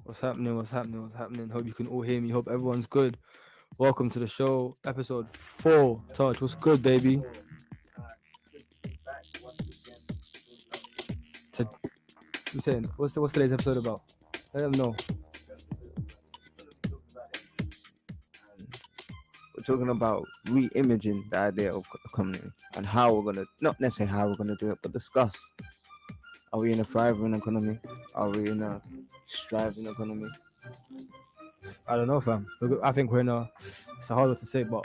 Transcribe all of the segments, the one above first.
What's happening? What's happening? What's happening? Hope you can all hear me. Hope everyone's good. Welcome to the show, episode 4. Taj, what's good, baby? To, you saying, what's today's episode about? Let them know. We're talking about re-imaging the idea of economy and how we're gonna, not necessarily how we're gonna do it, but discuss. Are we in a thriving economy? Are we in a striving economy? I don't know, fam. I think we're in a. It's a hard one to say, but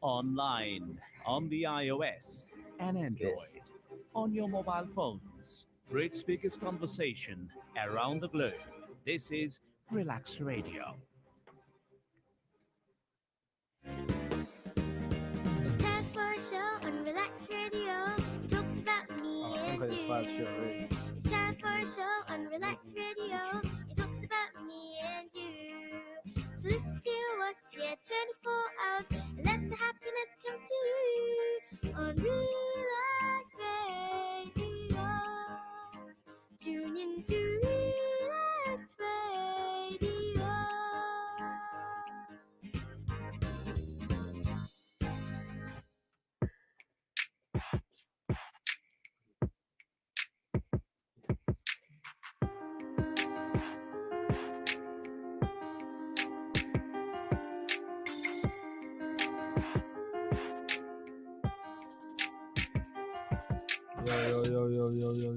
Online, on the iOS and Android, on your mobile phones. Great speakers conversation around the globe. This is Relax Radio. It's time for a show on Relax Radio. It talks about me I think and it's 5 straight you. away. It's time for a show on Relax Radio. It talks about me and you. So listen to us, yeah, 24 hours. And let the happiness come to you on Relax Radio. Tune in to Relax Radio.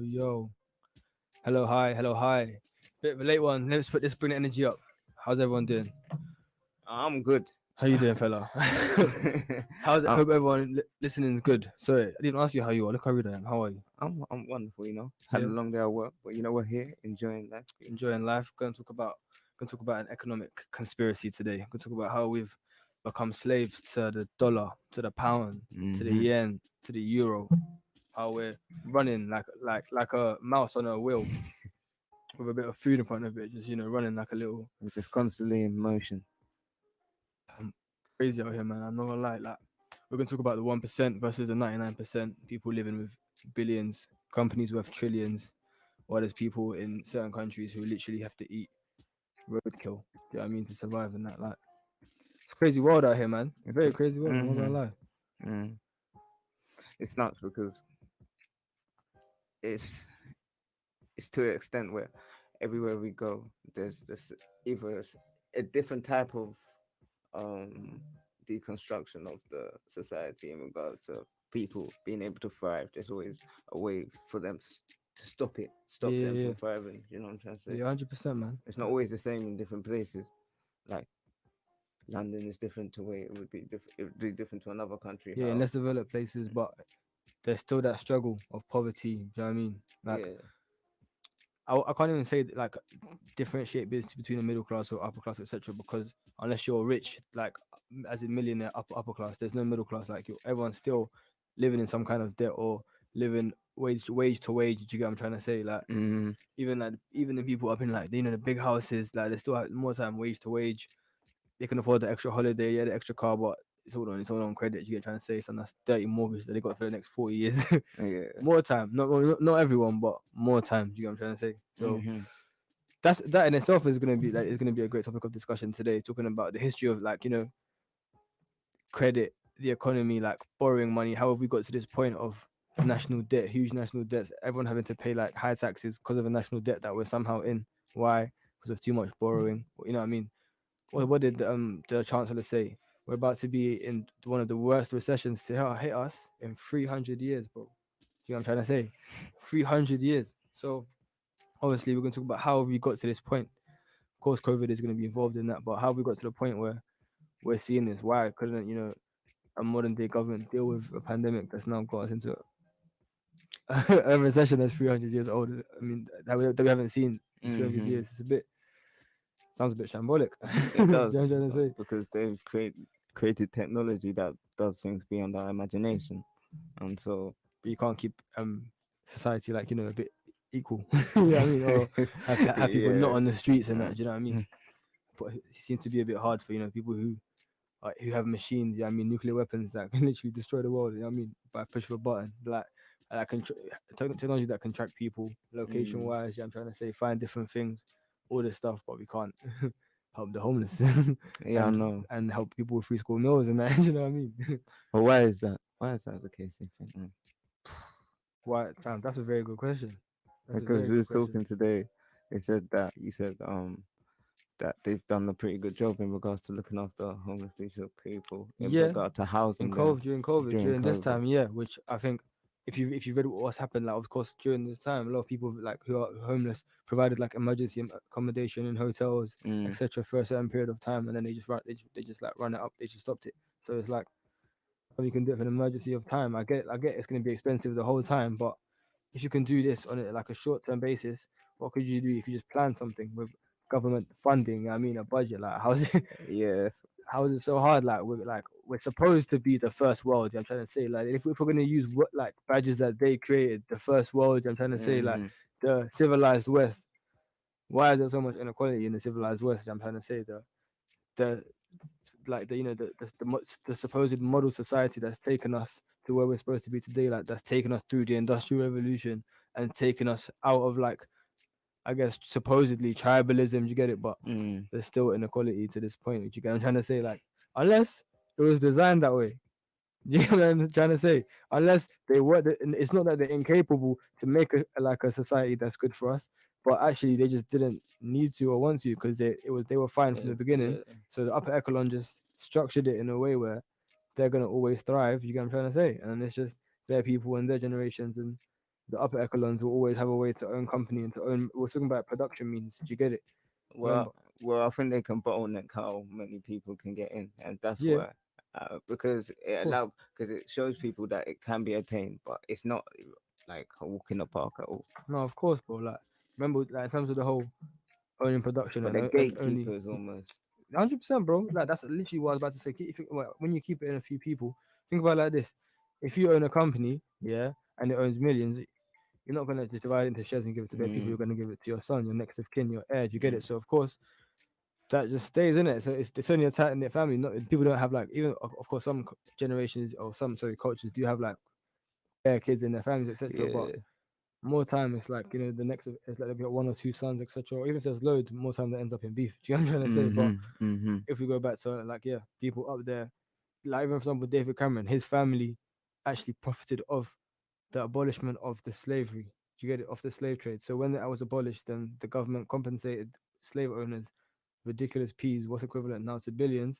Yo. Hello, hi. Bit of a late one. Let's bring the energy up. How's everyone doing? I'm good. How you doing, fella? How's it? I'm, Hope everyone listening is good. Sorry, I didn't ask you how you are. Look how rude I am. How are you? I'm wonderful, Had Yeah. a long day at work, but we're here enjoying life. Enjoying life. Going to talk about an economic conspiracy today. Going to talk about how we've become slaves to the dollar, to the pound, to the Mhm. yen, to the euro. How we're running like a mouse on a wheel with a bit of food in front of it, just running like a little We're just constantly in motion. crazy out here, man. I'm not gonna lie. Like we're gonna talk about the 1% versus the 99%. People living with billions, companies worth trillions, while there's people in certain countries who literally have to eat roadkill. Do you know what I mean to survive in that? Like it's a crazy world out here, man. A very crazy world. I'm not gonna hmm lie. Mm. It's nuts because it's it's to an extent where everywhere we go, there's this either a different type of um deconstruction of the society in regards to people being able to thrive. There's always a way for them to Yeah, stop them yeah, from thriving. You know what I'm trying to yeah. say? Yeah, 100%, man. It's not always the same in different places. Like London is different to where it would be different to another country. Yeah, in How less developed places, but there's still that struggle of poverty. Do you know what I mean? Like yeah. I can't even say like differentiate between the middle class or upper class, etc. Because unless you're rich, like as a millionaire, upper class, there's no middle class. Like everyone's still living in some kind of debt or living wage to wage. Do you get what I'm trying to say? Like Mm, even the people up in like the big houses, like they still have more time wage to wage. They can afford the extra holiday, yeah, the extra car, but it's all on credit. You get trying to say, so that's dirty mortgage that they got for the next 40 years. yeah. More time, not everyone, but more time. Do you get what I'm trying to say? So hmm that in itself is gonna be a great topic of discussion today, talking about the history of like credit, the economy, like borrowing money. How have we got to this point of national debt, huge national debts, everyone having to pay like high taxes because of a national debt that we're somehow in? Why? Because of too much borrowing. You know what I mean? What did the chancellor say? We're about to be in one of the worst recessions to hit us in 300 years, bro. You know what I'm trying to say? 300 years. So obviously we're going to talk about how we got to this point. Of course, COVID is going to be involved in that, but how we got to the point where we're seeing this? Why couldn't a modern day government deal with a pandemic that's now got us into a recession that's 300 years old? I mean, that we haven't seen in 300 hmm years. Sounds a bit shambolic. You It know does what I'm trying to say? because they've created technology that does things beyond our imagination, and so But you can't keep society like a bit equal. You know what I mean? Or have people not yeah. on the streets and that. Mm. Do you know what I mean? Mm. But it seems to be a bit hard for people who have machines. Yeah, I mean nuclear weapons that can literally destroy the world. You know what I mean? By a push of a button. Like That can technology that can track people location wise. Yeah, I'm trying to say find different things, all this stuff, but we can't help the homeless Yeah, I know. and help people with free school meals and that. You know what I mean? But why is that? Why is that the case? You think? Why, fam? That's a very good question. That's a Because very we good was question. talking today, they said that you said that they've done a pretty good job in regards to looking after homeless people in Yeah, regard to in housing them COVID, during this COVID. time, yeah, which I think if you read what's happened, like of course during this time, a lot of people like who are homeless provided like emergency accommodation in hotels, Mm, etc. for a certain period of time, and then they just they just like run it up, they just stopped it. So it's like you can do it for an emergency of time. I get it's gonna be expensive the whole time, but if you can do this on like a short term basis, what could you do if you just plan something with government funding? I mean, a budget like how's it yeah. how is it so hard? We're supposed to be the first world. I'm trying to say like if we're gonna use what like badges that they created, the first world. I'm trying to say like Mm-hmm. the civilized West. Why is there so much inequality in the civilized West? I'm trying to say the like the the supposed model society that's taken us to where we're supposed to be today. Like that's taken us through the industrial revolution and taken us out of like I guess supposedly tribalism. You get it, but Mm. there's still inequality to this point. Which you get. I'm trying to say like unless it was designed that way. Do you know what I'm trying to say? Unless they were, it's not that they're incapable to make like a society that's good for us, but actually they just didn't need to or want to because they were fine from the beginning. Yeah. So the upper echelon just structured it in a way where they're gonna always thrive. You get what I'm trying to say? And it's just their people and their generations and the upper echelons will always have a way to own company and to own. We're talking about production means. Do you get it? Well, Remember? I think they can bottleneck how many people can get in, and that's Yeah, why. Because of it course. allow because it shows people that it can be attained, but it's not like a walk in the park at all. No, of course, bro. Like remember, like in terms of the whole owning production But the and only gatekeepers almost. 100%, bro. Like that's literally what I was about to say. When you keep it in a few people, think about it like this: if you own a company, yeah, and it owns millions, you're not gonna just divide it into shares and give it to their people. You're Mm, gonna give it to your son, your next of kin, your heir. You get mm, it? So of course that just stays in it. So it's only a tight knit family. Not people don't have like even of course some generations or some sorry cultures do have like bare kids in their families, etc. But yeah. more time it's like the next it's like they've got one or two sons, etc. Or even if there's loads, more time that ends up in beef. Do you know what I'm trying to say? But Mhm. Mhm. if we go back to like people up there, like even for example David Cameron, his family actually profited of the abolishment of the slavery. Do you get it? Of the slave trade. So when that was abolished, then the government compensated slave owners ridiculous peas, what's equivalent now to billions.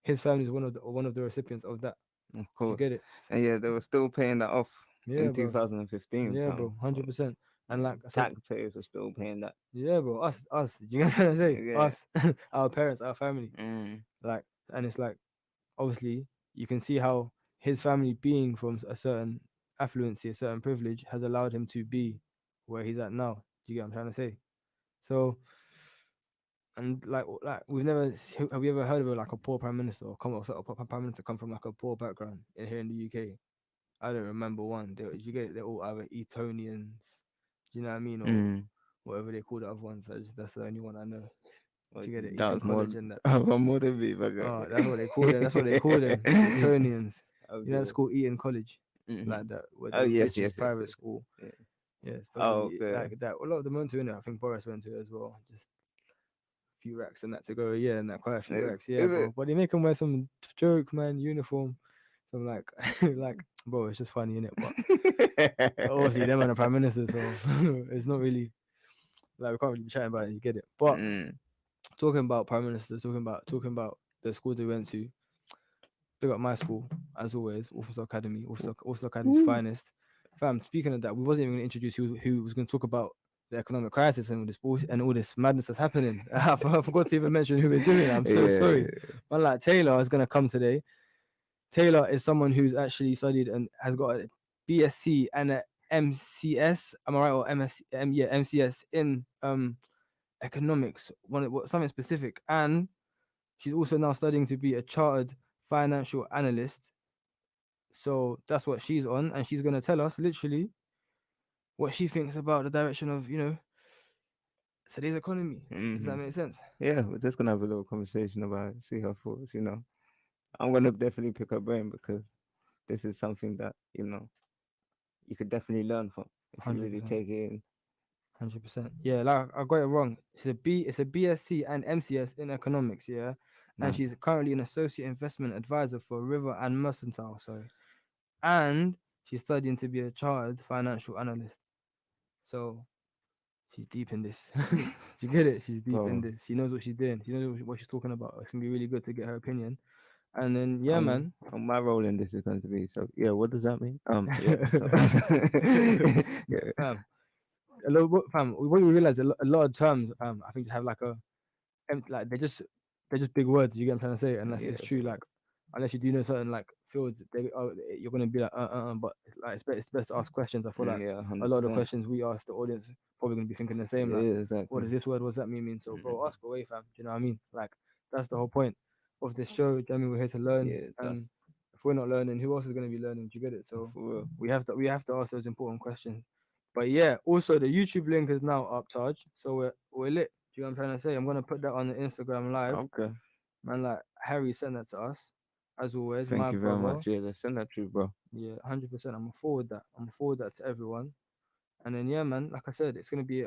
His family is one of the recipients of that. Of Do you course. get it? And yeah, they were still paying that off Yeah, in bro. 2015, Yeah, fam. bro. 100%. And Yeah, like I said, taxpayers are still paying that. yeah, bro. Us. Do you know what I'm trying to say? Yeah. Us, our parents, our family. Mm. Like, and it's like obviously you can see how his family being from a certain affluency, a certain privilege, has allowed him to be where he's at now. Do you get what I'm trying to say? So, and like we've never have you ever heard of like a poor prime minister or come or a prime minister come from like a poor background in here in the UK? I don't remember one. You get it, they're all either Etonians, do you know what I mean, or Mm. whatever they call the other ones. That's the only one I know. Well, Do you get it? that Eton was more, College and that. more than me, my guy. Oh, that's what they call them. That's what they call them, Etonians. You know, Okay. it's called Eton College, Hmm. like that, where Oh the yes, richest yes, yes, private yes. school. Yeah. Yeah, Oh, supposedly okay. like that. A lot of them went to it. I think Boris went to it as well. Just a few racks and that to go. Yeah, and that quite a few racks. Yeah, Is bro. it? But they make them wear some joke man uniform. Some like like bro, it's just funny in it. But obviously them and the prime minister, so it's not really like we can't really be chatting about it. You get it. But Mm. talking about prime ministers, talking about the schools they went to. Big up my school as always, Walthamstow Academy, Walthamstow Academy's Woo. finest. Fam, speaking of that, we wasn't even going to introduce who was going to talk about the economic crisis and all this bullshit and all this madness that's happening. I forgot to even mention who we're doing. I'm so sorry. Yeah. But like Taylor is going to come today. Taylor is someone who's actually studied and has got a BSc and a MCS. Am I right? Or MSc? Yeah, MCS in economics. Something specific, and she's also now studying to be a chartered financial analyst. So that's what she's on, and she's gonna tell us literally what she thinks about the direction of today's economy. Does that Hmm. make sense? Yeah, we're just gonna have a little conversation about it, see her thoughts. I'm gonna definitely pick her brain because this is something that you could definitely learn from if you really 100%. take it in. 100%. Yeah, like I got it wrong. It's a BSc and MCS in economics, yeah. And Nice. she's currently an associate investment advisor for River and Mercantile, sorry. And she's studying to be a chartered financial analyst. So she's deep in this. You get it? She's deep in Bro, this. She knows what she's doing. She knows what she's talking about. It's gonna be really good to get her opinion. And then yeah, man. my role in this is going to be so. Yeah, what does that mean? Yeah. So, yeah, Fam, fam, what we realize a lot of terms, I think just have like like they're just big words. You get what I'm trying to say? Unless yeah, it's true, like unless you do know certain like fields, you're gonna be like but like it's best to ask questions. I feel like yeah, a hundred lot of the percent. questions we ask the audience probably gonna be thinking the same. Like, Yeah, what exactly. is this word? What does that mean? So, bro, Mhm. ask away, fam. Do you know what I mean? Like that's the whole point of this show. Do you know what I mean? We're here to learn, Yeah, that's and if we're not learning, who else is gonna be learning? Do you get it? So for real. we have to ask those important questions. But yeah, also the YouTube link is now up, Taj. So we're lit. Do you know what I'm trying to say? I'm gonna put that on the Instagram live. Okay, Man, like Harry sent that to us. As always, thank my you very brother. much. Yeah, let's send that through, bro. Yeah, 100%. I'm gonna forward that. I'm gonna forward that to everyone. And then yeah, man, like I said, it's gonna be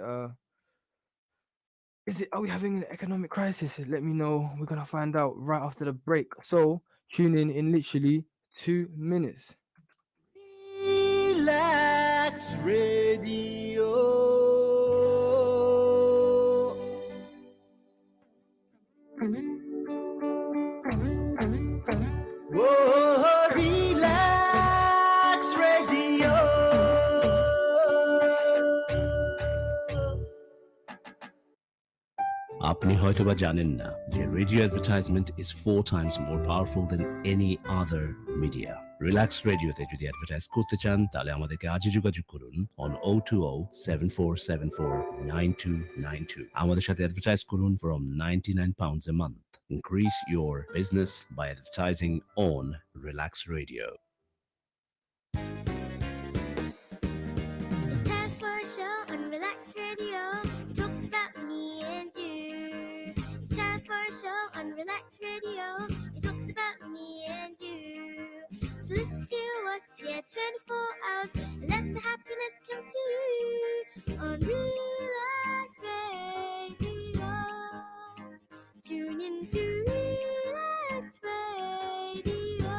is it are we having an economic crisis? Let me know. We're gonna find out right after the break. So tune in literally 2 minutes. Relax Radio. Whoa, Relax Radio. আপনি হয়তোবা জানেন না যে radio advertisement is 4 times more powerful than any other media. Relax রেডিওতে যদি advertise করতে চান তাহলে আমাদেরকে আজই যোগাযোগ করুন on 020-7474-9292 আমাদের সাথে অ্যাডভার্টাইজ করুন from £99 a month. Increase your business by advertising on Relax Radio. It's time for a show on Relax Radio. It talks about me and you. It's time for a show on Relax Radio. It talks about me and you. So listen to us, yeah, 24 hours. And let the happiness come to you on Relax Radio. Tune in to Relax Radio.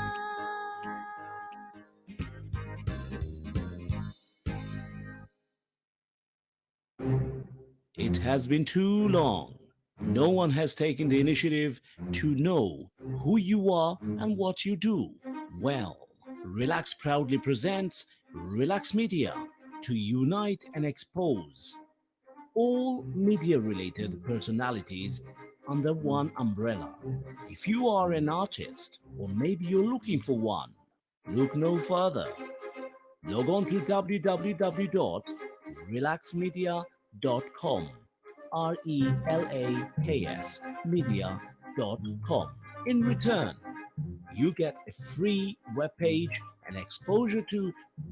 It has been too long. No one has taken the initiative to know who you are and what you do. Well, Relax proudly presents Relax Media to unite and expose all media-related personalities under one umbrella. If you are an artist, or maybe you're looking for one, look no further. Log on to www.relaksmedia.com, RELAKS media.com. In return, you get a free webpage and exposure to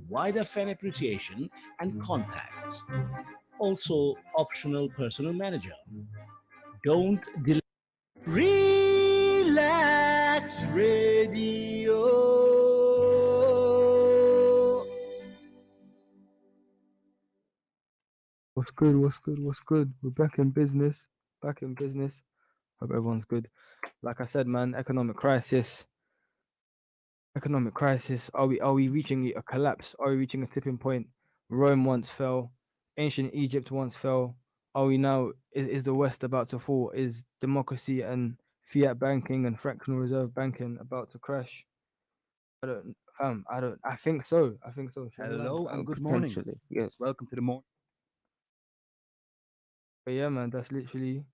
wider fan appreciation and contacts. Also, optional personal manager. Don't delay. Relax Radio. What's good? What's good? What's good? We're back in business. Back in business. Hope everyone's good. Like I said, man, economic crisis. Economic crisis. Are we reaching a collapse? Are we reaching a tipping point? Rome once fell. Ancient Egypt once fell. Are we now is the West about to fall? Is democracy and fiat banking and fractional reserve banking about to crash? I don't I think so. I think so. Hello and good morning. Potentially, yes. Welcome to the morning. But yeah, man, that's literally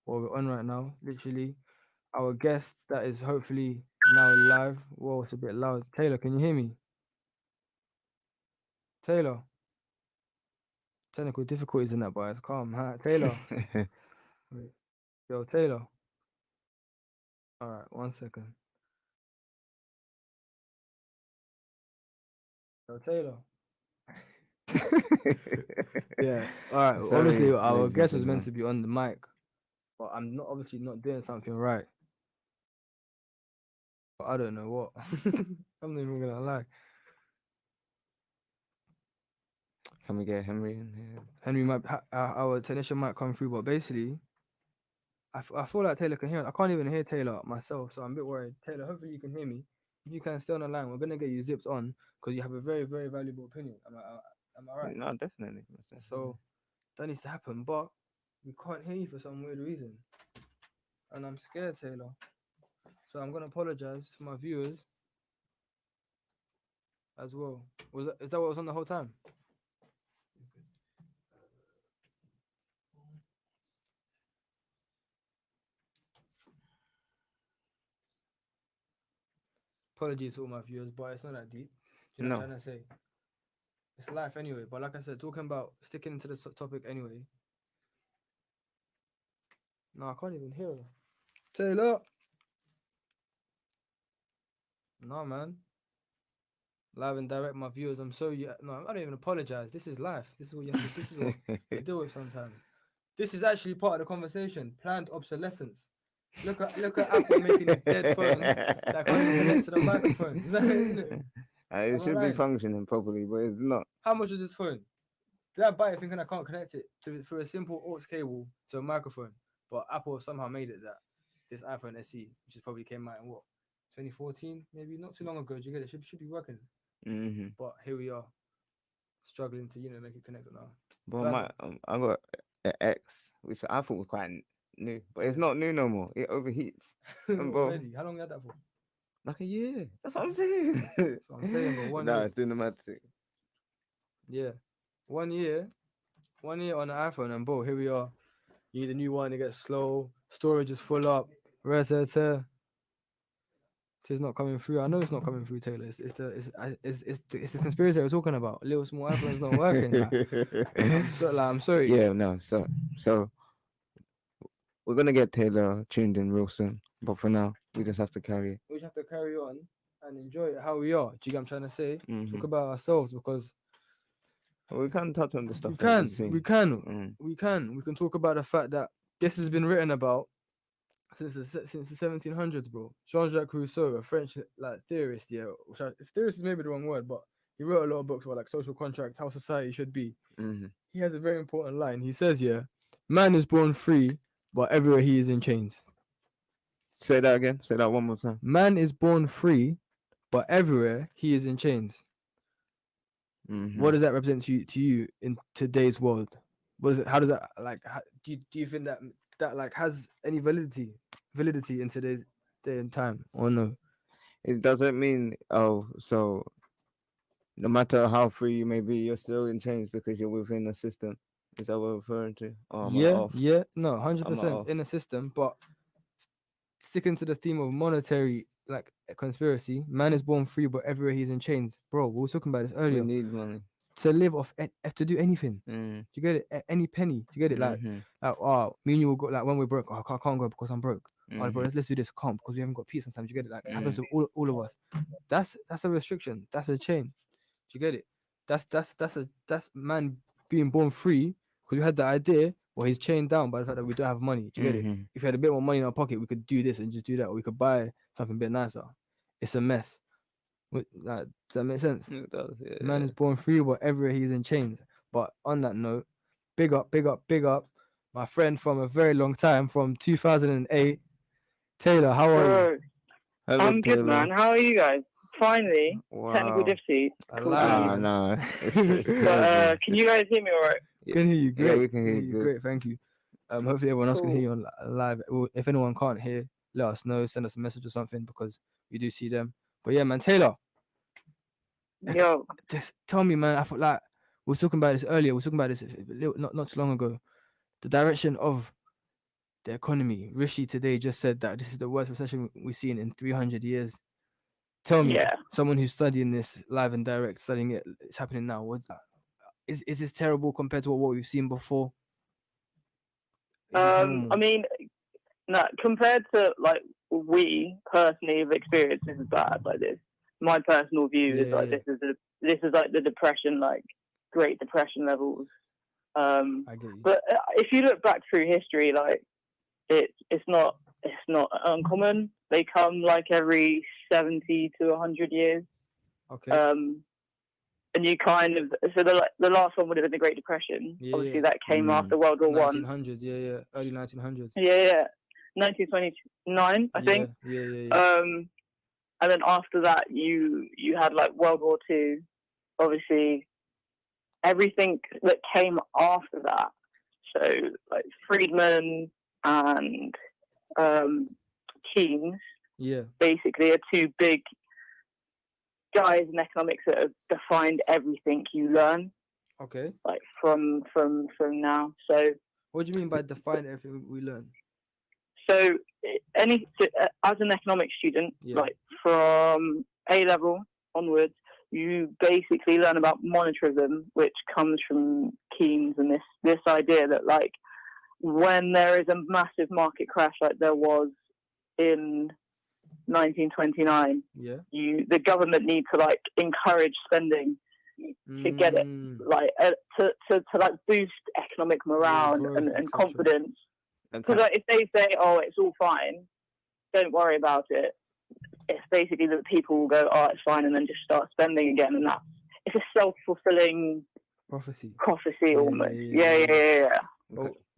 what we're on right now. Literally, our guest that is hopefully now live. Whoa, it's a bit loud. Taylor, can you hear me? Taylor, technical difficulties in that, boy. It's calm. Huh? Taylor, wait. Yo, Taylor. All right, 1 second. Yo, Taylor. Yeah. All right. Sorry, Obviously, our ladies and guest was meant gentlemen. to be on the mic, but I'm not obviously not doing something right. But I don't know what. I'm not even gonna lie. Can we get Henry in here? Henry might, our technician might come through, but basically, I feel like Taylor can hear. I can't even hear Taylor myself, so I'm a bit worried. Taylor, hopefully you can hear me. If you can stay on the line, we're gonna get you zips on because you have a very, very valuable opinion. Am I right? No, definitely. Most definitely. So that needs to happen, but we can't hear you for some weird reason, and I'm scared, Taylor. So I'm gonna apologize to my viewers as well. Is that what was on the whole time? Apologies to all my viewers, but it's not that deep. Do you know what I'm trying to say? It's life anyway. But like I said, talking about sticking to the topic anyway. No, I can't even hear her. Taylor. No, man. Live and direct, my viewers. I'm sorry. No, I don't even apologize. This is life. This is what you have to. This is what you deal with sometimes. This is actually part of the conversation. Planned obsolescence. Look at Apple making these dead phones that can't even connect to the microphone. Isn't it? It should be functioning properly, but it's not. How much is this phone? Did I buy it thinking I can't connect it through a simple aux cable to a microphone? But Apple somehow made it that this iPhone SE, which is probably came out in what, 2014, maybe not too long ago. Do you get it? Should be working. Mm-hmm. But here we are, struggling to make it connect now. But I got an X, which I thought was quite new, but it's not new no more. It overheats. Already? How long you had that for? Like a year. That's what I'm saying. That's what I'm saying, but 1 year. It's doing the mad thing. Yeah, 1 year. 1 year on the iPhone, and here we are. You need a new one, it gets slow, storage is full up, It's not coming through. I know it's not coming through, Taylor. It's the conspiracy we're talking about. Little small iPhone's not working. I'm sorry. Yeah, no. So we're gonna get Taylor tuned in real soon, but for now we just have to carry it. We just have to carry on and enjoy it how we are. Do you get what I'm trying to say? Mm-hmm. Talk about ourselves because we can touch on the stuff. We can talk about the fact that this has been written about since the 1700s, bro. Jean-Jacques Rousseau, a French theorist, theorist is maybe the wrong word, but he wrote a lot of books about social contract, how society should be. Mm-hmm. He has a very important line. He says, man is born free, but everywhere he is in chains. Say that again. Say that one more time. Man is born free, but everywhere he is in chains. Mm-hmm. What does that represent to you in today's world? How does that do you think that has any validity in today's day and time, or no? It doesn't mean so no matter how free you may be, you're still in chains because you're within the system. Is that what we're referring to? No, 100% in a system, but sticking to the theme of monetary conspiracy, man is born free, but everywhere he's in chains. Bro, we were talking about this earlier. We need money to live off, to do anything. Do you get it? Any penny. Do you get it? Me and you will go, when we're broke, I can't go because I'm broke. Oh, bro, let's do this. Can't because we haven't got peace sometimes. You get it? It happens to all of us. That's a restriction. That's a chain. Do you get it? That's man being born free because we had the idea. Well, he's chained down by the fact that we don't have money. Do you get it? If we had a bit more money in our pocket, we could do this and just do that, or we could buy something a bit nicer. It's a mess. Does that make sense? It does, yeah. Man is born free, but everywhere he's in chains. But on that note, big up, my friend from a very long time, from 2008, Taylor. How are you? Hello, I'm good, Taylor. man. How are you guys? Finally, Wow. technical difficulties. No. But can you guys hear me all right? Can hear you great. Yeah, we can hear you. Great, thank you. Hopefully everyone else can hear you on live. If anyone can't hear, let us know. Send us a message or something because we do see them. But yeah, man, Taylor. Yo. Tell me, man. I thought we were talking about this earlier. We were talking about this not too long ago. The direction of the economy. Rishi today just said that this is the worst recession we've seen in 300 years. Tell me, someone who's studying this live and direct, studying it, it's happening now. Is this terrible compared to what we've seen before? I mean, no, compared to we personally have experienced, this is bad. This, my personal view is this is the depression, Great Depression levels. I get you. But if you look back through history, it's not uncommon. They come every 70 to 100 years. Okay. and you kind of so the last one would have been the Great Depression. Yeah, Obviously, yeah. that came after World War One. 1900s, yeah, early 1900s. Yeah, 1929, I think. Yeah. And then after that, you had like World War Two. Obviously, everything that came after that. So like Friedman and Keynes, basically are two big guys in economics that have defined everything you learn. Okay. Like from now. So what do you mean by define everything we learn? So as an economics student, like from A level onwards, you basically learn about monetarism, which comes from Keynes and this idea that like when there is a massive market crash like there was in 1929, the government needs to like encourage spending to get it like to like boost economic morale and confidence. Because like, if they say, "Oh, it's all fine, don't worry about it," it's basically that people will go, "Oh, it's fine," and then just start spending again, and it's a self-fulfilling prophecy almost. Yeah.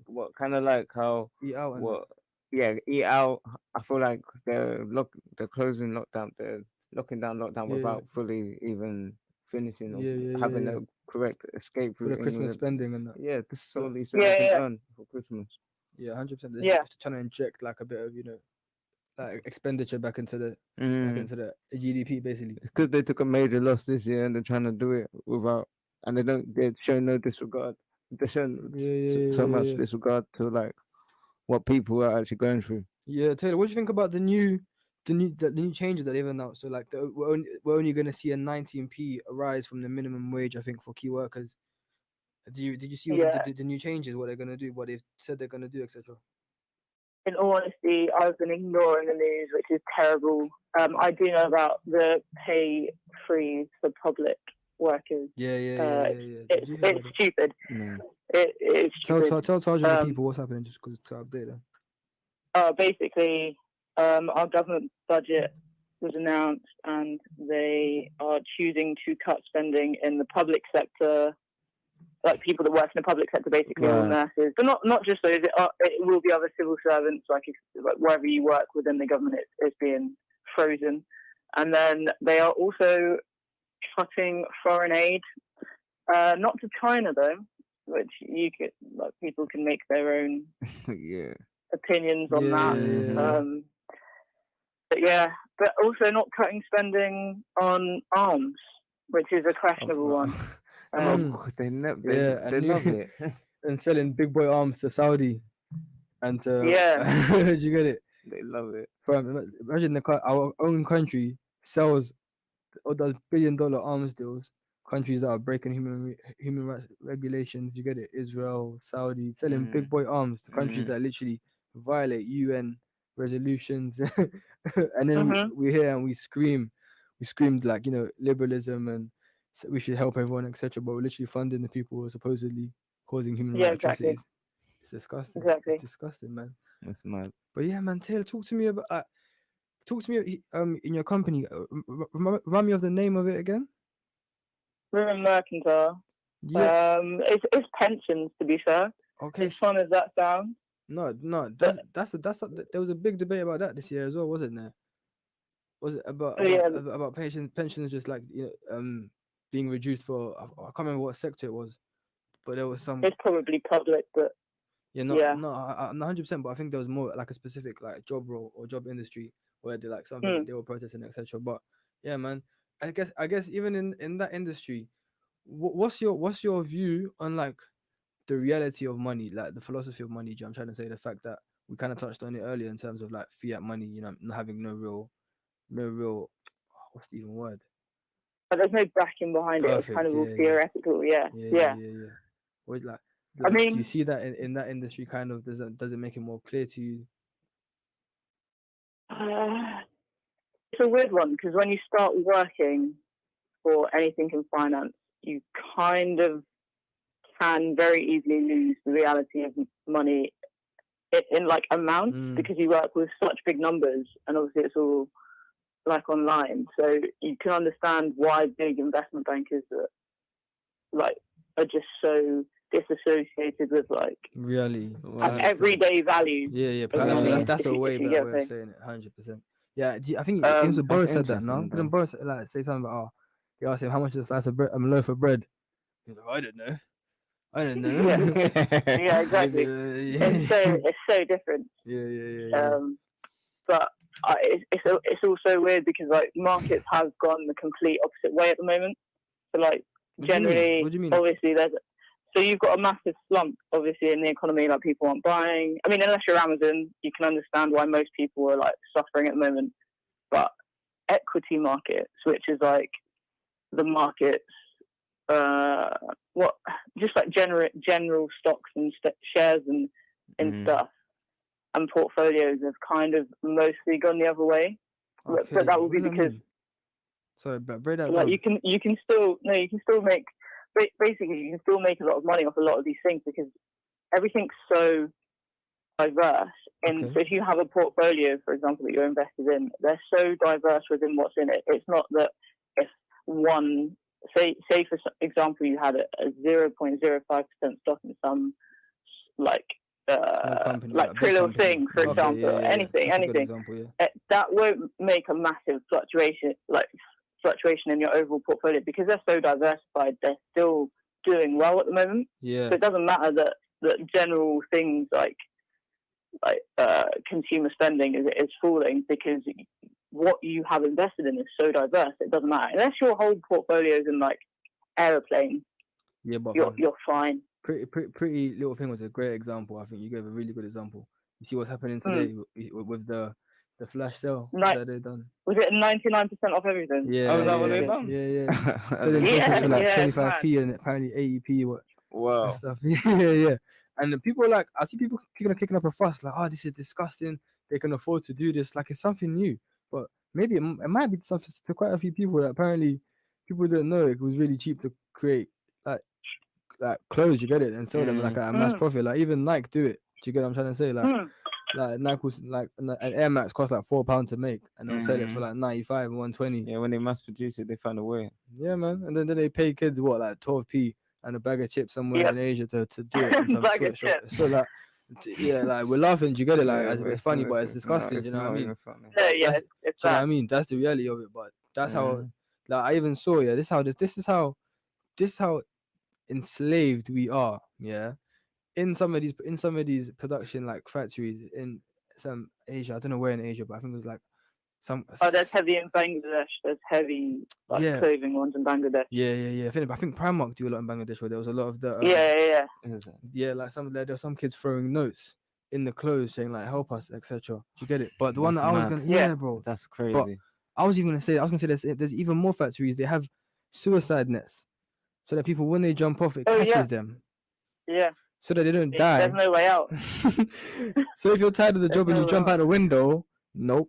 What kind of like how eat out? Eat out. I feel like they're closing lockdown. They're locking down lockdown without fully even finishing or having a correct escape route. For the Christmas spending and that. Yeah, this is solely so they can earn for Christmas. Yeah, 100%. They're just trying to inject like a bit of like expenditure back into the GDP basically. Because they took a major loss this year and they're trying to do it without, and they show no disregard. They show so much disregard to like what people are actually going through. Yeah, Taylor, what do you think about the new changes that they've announced? So like we're only going to see a 19p rise from the minimum wage, I think, for key workers. Did you see the new changes? What they're going to do? What they've said they're going to do, etc. In all honesty, I've been ignoring the news, which is terrible. I do know about the pay freeze for public workers. It's stupid. It's stupid. Tell Taj and the people what's happening, just because to update them. Basically, our government budget was announced, and they are choosing to cut spending in the public sector. Like people that work in the public sector, basically all nurses, but not just those. It will be other civil servants, like wherever you work within the government, it's being frozen. And then they are also cutting foreign aid, not to China though, which people can make their own opinions on that. But also not cutting spending on arms, which is a questionable one. They love it. And selling big boy arms to Saudi and to did you get it? They love it. Imagine our own country sells or does billion-dollar arms deals. Countries that are breaking human rights regulations, you get it? Israel, Saudi, selling big boy arms to countries that literally violate UN resolutions, and then we hear and we screamed like liberalism and we should help everyone, etc. But we're literally funding the people who are supposedly causing human rights atrocities. It's disgusting. It's disgusting, man. That's mad. But yeah, man, Taylor, talk to me in your company. Remind me of the name of it again. We're in Mercantile. Yeah. It's pensions, to be fair. Okay. As fun as that sounds. No. That's there was a big debate about that this year as well, wasn't there? Was it about pensions just like being reduced for I can't remember what sector it was, but there was some. It's probably public, but not 100%. But I think there was more like a specific like job role or job industry where they like something that they were protesting, etc. But yeah, man, I guess even in that industry, what's your view on like the reality of money, like the philosophy of money? I'm trying to say the fact that we kind of touched on it earlier in terms of like fiat money, not having no real what's the even word? But there's no backing behind it. It's kind of all theoretical. Yeah. Like, I mean, do you see that in that industry? Kind of does it make it more clear to you? It's a weird one because when you start working for anything in finance, you kind of can very easily lose the reality of money in like amounts because you work with such big numbers, and obviously it's all like online, so you can understand why big investment bankers that like are just so disassociated with like Really. everyday values. Yeah. You know what I mean? That's If a you- way if you better get way of me. saying it. 100%. Yeah. I think it was That's Boris said that. No, interesting, didn't though. Boris like say something about they asked him how much is a slice of bread? Loaf of bread. He's like, I don't know. Yeah, exactly. It's so different. Yeah. But it's also weird because like markets have gone the complete opposite way at the moment. So like What do you mean? generally, What do you mean? obviously so you've got a massive slump obviously in the economy. Like people aren't buying. I mean, unless you're Amazon, you can understand why most people are like suffering at the moment. But equity markets, which is like the markets, just like general stocks and shares and stuff and portfolios have kind of mostly gone the other way. Okay. But that will What be does that because mean? Sorry, but break that like down. you can still make basically you can still make a lot of money off a lot of these things because everything's so diverse. And Okay. so if you have a portfolio, for example, that you're invested in, they're so diverse within what's in it. It's not that if one say for example you had a 0.05% stock in some like company, like big Pretty Little company. Thing, for Okay, example, yeah. anything, That's a good example, yeah. that won't make a massive fluctuation in your overall portfolio because they're so diversified. They're still doing well at the moment. Yeah. So it doesn't matter that general things like consumer spending is falling because what you have invested in is so diverse. It doesn't matter unless your whole portfolio is in like aeroplane. Yeah, but You're fine. Pretty Little Thing was a great example. I think you gave a really good example. You see what's happening today with the flash sale that they've done. Was it 99% off everything? Yeah. is that what they've done? Yeah. Selling Yeah, prices for like yeah, 25p and apparently 80p. Wow. And stuff. Yeah. And the people like I see people kicking up a fuss like, oh, this is disgusting. They can afford to do this. Like it's something new, but maybe it might be something to quite a few people that apparently people didn't know it was really cheap to create like clothes. You get it and sell them like at a mass profit. Like even Nike do it. Do you get what I'm trying to say? Like Nike was like an Air Max cost like £4 to make, and they'll sell it for like 95 and 120. Yeah, when they mass produce it, they find a way. Yeah, man. And then they pay kids what like 12p and a bag of chips somewhere in Asia to do it in some Bag of sweatshop. chips. So like, like we're laughing. Do you get it? Like Yeah, as but it's funny, but it's not- disgusting. it's Do you know what I not mean? even funny. No, yeah, That's- it's Do you know what I that. mean? That's the reality of it. But that's how. Like I even saw. Yeah, this is how enslaved we are. Yeah, in some of these production like factories in some Asia. I don't know where in Asia, but I think it was like some. There's heavy in Bangladesh. There's heavy clothing ones in Bangladesh. Yeah. I think Primark do a lot in Bangladesh where there was a lot of the. Yeah. Like there were some kids throwing notes in the clothes saying like help us, etc. Do you get it? But the one that I was gonna bro. That's crazy. But I was gonna say there's even more factories. They have suicide nets so that people when they jump off it catches them. Yeah. So that they don't die. There's no way out. So if you're tired of the job and you jump out the window, nope.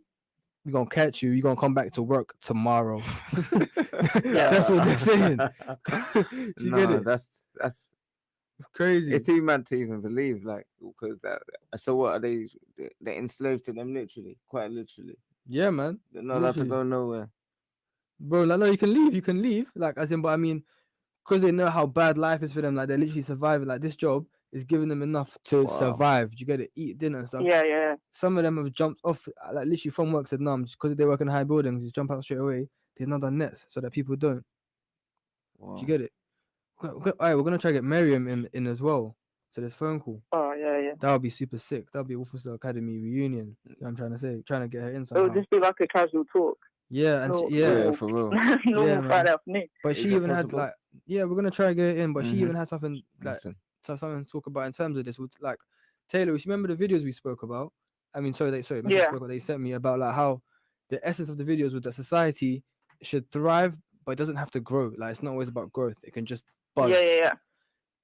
We're gonna catch you. You're gonna come back to work tomorrow. That's what they're saying. You get it? That's crazy. It's too mad to even believe, like, because that. So what are they? They're enslaved to them, literally, quite literally. Yeah, man. They're not allowed to go nowhere, bro. Like, no, you can leave. Like, as in, but I mean, because they know how bad life is for them. Like, they're literally surviving. Like, this job is giving them enough to survive. You get it? Eat dinner and stuff. Yeah. Some of them have jumped off, like literally from work. Said, no, just because they work in high buildings, just jump out straight away. They've not done nets so that people don't. Do you get it? All right, we're gonna try to get Miriam in as well. So there's phone call. Oh yeah. That would be super sick. That would be Officer Academy reunion. You know what I'm trying to say, trying to get her in somehow. It would just be like a casual talk. Yeah, and yeah, for real. Normal Friday afternoon. But she even had like, we're gonna try to get it in. But she even had something like something to talk about in terms of this. With like Taylor, you remember the videos we spoke about? I mean, they sent me about like how the essence of the videos was that society should thrive, but it doesn't have to grow. Like it's not always about growth. It can just buzz.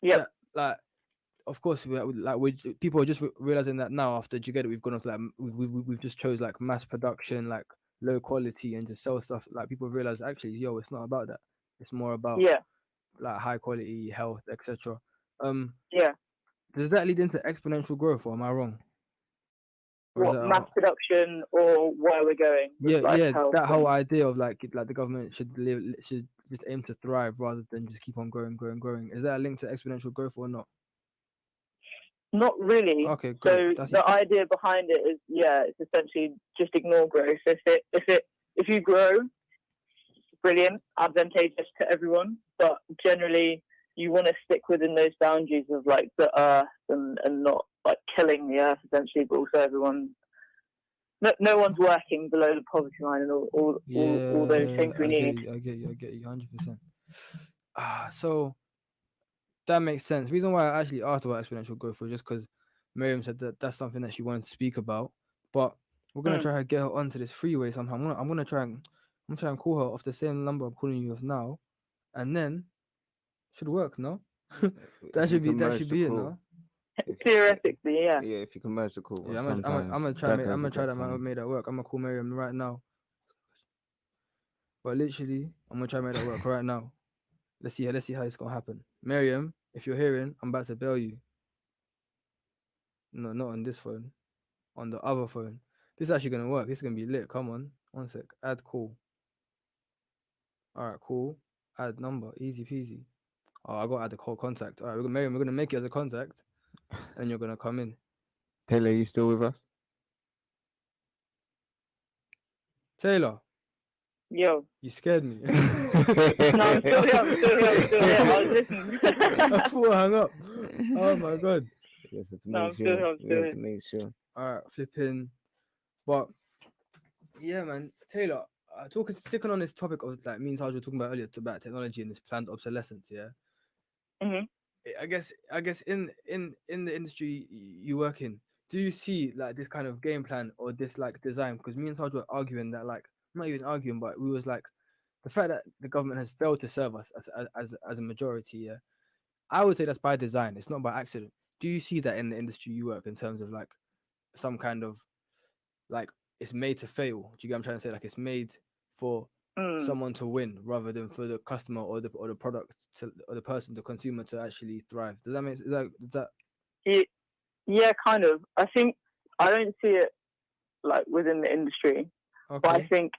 Yeah. Like of course, people are just realizing that now after you get it, we've gone off like we've just chose like mass production, like low quality, and just sell stuff. Like people realize actually, it's not about that. It's more about like high quality health, etc. Does that lead into exponential growth, or am I wrong? What mass production or where we're going? That whole idea of like the government should just aim to thrive rather than just keep on growing. Is that a link to exponential growth or not? Not really. Okay, great. So the idea behind it is, it's essentially just ignore growth. If you grow, brilliant, advantageous to everyone, but generally you want to stick within those boundaries of like the earth and not like killing the earth essentially, but also everyone. No one's working below the poverty line and all those things we need. I get you, 100%. So that makes sense. Reason why I actually asked about exponential growth was just because Miriam said that that's something that she wanted to speak about. But we're gonna try to get her onto this freeway somehow. I'm gonna try and call her off the same number I'm calling you off now, and then should work. No, that should be it. No. Theoretically, yeah. Yeah, if you can merge the call. Yeah, I'm gonna try that. Make that work. I'm gonna call Miriam right now. But literally, I'm gonna try to make that work right now. Let's see how it's gonna happen. Miriam, if you're hearing, I'm about to bail you. No, not on this phone. On the other phone. This is actually gonna work. This is gonna be lit. Come on. 1 sec. Add call. Alright, cool. Add number. Easy peasy. Oh, I gotta add the call contact. Alright, Miriam, we're gonna make you as a contact. And you're gonna come in. Taylor, you still with us? Taylor. Yo. You scared me. No, I'm still here. I was listening. I thought I hung up. Oh my god. I'm still here. To make sure. Alright, flipping. But yeah, man, Taylor, sticking on this topic of like me and Taj were talking about earlier about technology and this planned obsolescence, yeah. Mm-hmm. I guess in the industry you work in, do you see like this kind of game plan or this like design? Because me and Taj were arguing that, like, not even arguing, but we was like, the fact that the government has failed to serve us as a majority, yeah, I would say that's by design. It's not by accident. Do you see that in the industry you work in terms of like some kind of like it's made to fail? Do you get what I'm trying to say? Like it's made for someone to win rather than for the customer or the product or the person, the consumer, to actually thrive. Does that make sense? Yeah, kind of. I think I don't see it like within the industry, but I think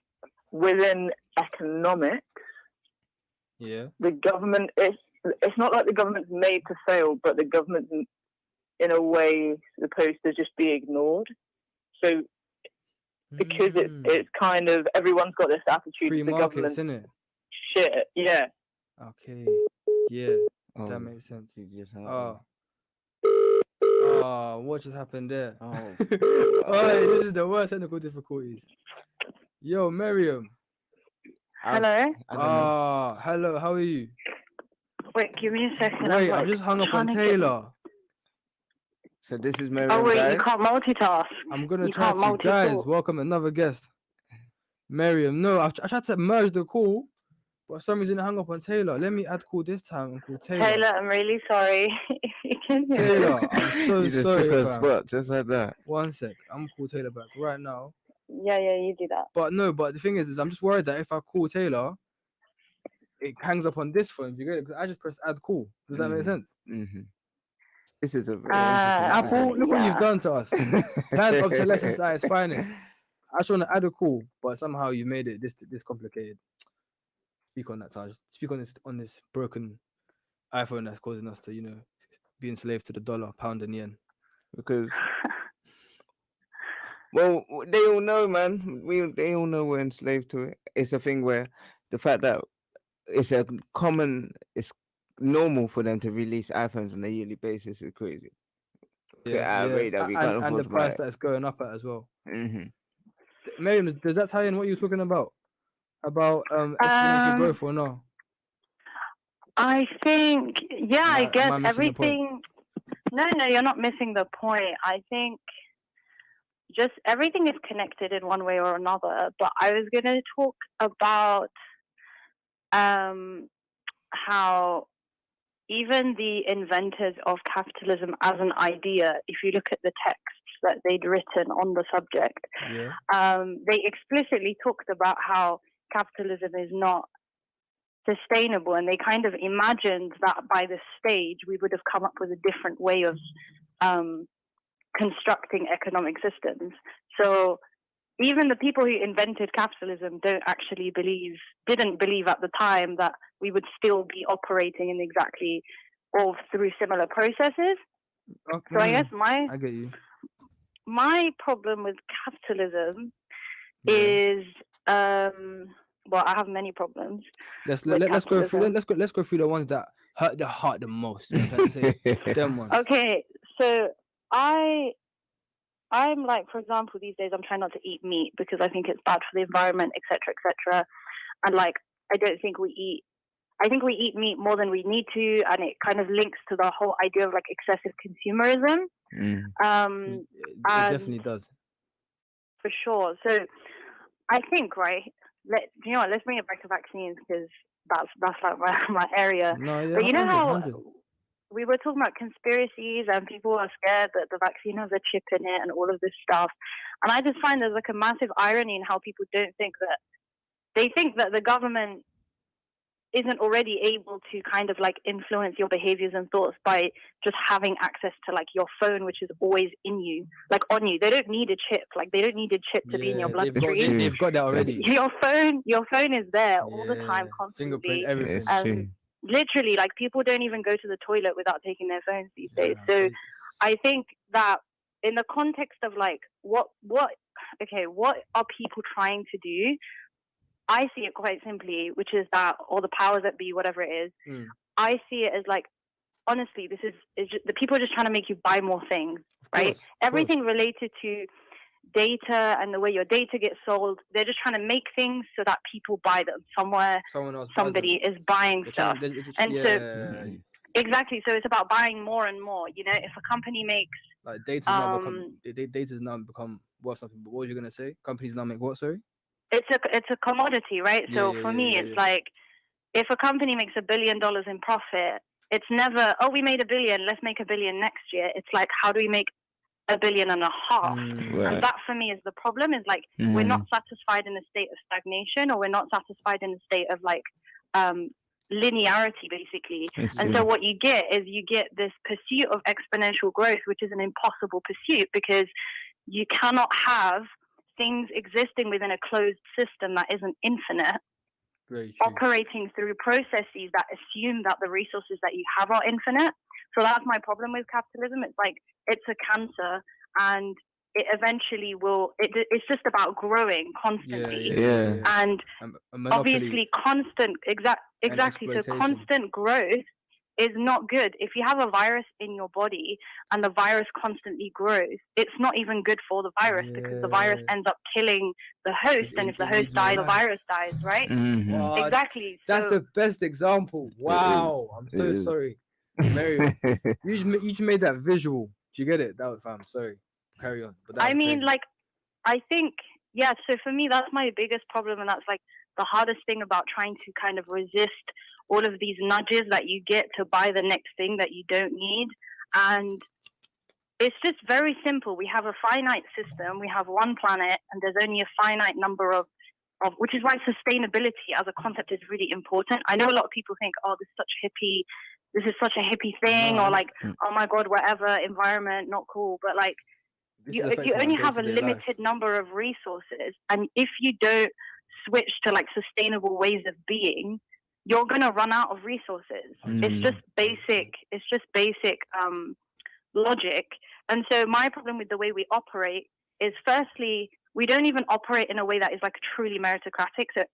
within economics, the government it's not like the government's made to fail, but the government's in a way supposed to just be ignored. So because it's kind of everyone's got this attitude. Free the markets, government innit? Shit, yeah. Okay, yeah, that makes sense. What just happened there? Oh, this is the worst technical difficulties. Yo, Miriam. Hello. Hello. How are you? Wait, give me a second. Wait, I've just hung up on Taylor. So this is Miriam. Oh wait, guys. you can't multitask. I'm gonna try to, guys. Welcome another guest, Miriam. No, I tried to merge the call, but for some reason I hung up on Taylor. Let me add call this time and call Taylor. Taylor, I'm really sorry. You can hear Taylor, I'm so you just sorry. Took a spot just like that. 1 sec. I'm gonna call Taylor back right now. Yeah, you do that. But the thing is I'm just worried that if I call Taylor, it hangs up on this phone. You get it? Because I just pressed add call. Does that make sense? Mm-hmm. This is a very Apple, look what you've done to us. Planned obsolescence at its finest. I just want to add a call, but somehow you made it this complicated. Speak on that, Taj. Speak on this broken iPhone that's causing us to, be enslaved to the dollar, pound, and yen. Because, well, they all know, man. They all know we're enslaved to it. It's a thing where the fact that it's normal for them to release iPhones on a yearly basis is crazy. And the price that's going up at as well. Mm-hmm. Miriam, does that tie in what you were talking about? About exponential growth or no? I think, I get everything. No, you're not missing the point. I think just everything is connected in one way or another. But I was going to talk about how even the inventors of capitalism as an idea, if you look at the texts that they'd written on the subject, they explicitly talked about how capitalism is not sustainable, and they kind of imagined that by this stage we would have come up with a different way of constructing economic systems. So even the people who invented capitalism didn't believe at the time that we would still be operating in exactly or through similar processes. Okay. So I guess I get you. my problem with capitalism Yeah. is well, I have many problems. Let's with go through capitalism. let's go through the ones that hurt the heart the most. You know what I'm trying to say? Them ones. Okay, so I'm like, for example, these days I'm trying not to eat meat because I think it's bad for the environment, etc., etc. And like, I think we eat meat more than we need to, and it kind of links to the whole idea of like excessive consumerism. It definitely does. For sure. So I think, right, let's bring it back to vaccines because that's like my area. No, yeah, But you know 100, how 100. we were talking about conspiracies and people are scared that the vaccine has a chip in it and all of this stuff. And I just find there's like a massive irony in how people they think that the government isn't already able to kind of like influence your behaviors and thoughts by just having access to like your phone, which is always in you, like on you. They don't need a chip. Like they don't need a chip to be in your bloodstream. They've got that already. Your phone is there all the time, constantly. Fingerprint, everything. And literally, like people don't even go to the toilet without taking their phones these days. So I think that in the context of like what are people trying to do? I see it quite simply, which is that, or the powers that be, whatever it is, I see it as like, honestly, this is just, the people are just trying to make you buy more things, right? Everything related to data and the way your data gets sold, they're just trying to make things so that people buy them somewhere. Somebody is buying stuff. So exactly, so it's about buying more and more. You know, if a company makes like data's now become what something. But what were you gonna say? Companies now make what? Sorry. It's a commodity, right? So for me, it's like if a company makes $1 billion in profit, it's never, oh, we made $1 billion, let's make $1 billion next year. It's like, how do we make $1.5 billion? Right. And that for me is the problem. Is like we're not satisfied in a state of stagnation, or we're not satisfied in a state of like linearity, basically. And so what you get is this pursuit of exponential growth, which is an impossible pursuit because you cannot have things existing within a closed system that isn't infinite, operating through processes that assume that the resources that you have are infinite. So that's my problem with capitalism. It's like it's a cancer, and it eventually will. It's just about growing constantly, and obviously constant. Exactly. So constant growth is not good. If you have a virus in your body and the virus constantly grows, it's not even good for the virus because the virus ends up killing the host, and if the host dies, the virus dies, right? Wow, exactly. That's the best example. Wow, I'm so sorry, Mary. you just made that visual. Do you get it? That was fam. Sorry, carry on. But I mean, like, I think so for me, that's my biggest problem, and that's like the hardest thing about trying to kind of resist all of these nudges that you get to buy the next thing that you don't need. And it's just very simple. We have a finite system. We have one planet, and there's only a finite number of which is why sustainability as a concept is really important. I know a lot of people think, oh, this is such a hippie thing, or like, oh my God, whatever, environment, not cool. But like, you only have a limited number of resources. And if you don't switch to like sustainable ways of being, you're going to run out of resources. It's just basic logic. And so my problem with the way we operate is, firstly, we don't even operate in a way that is like truly meritocratic. So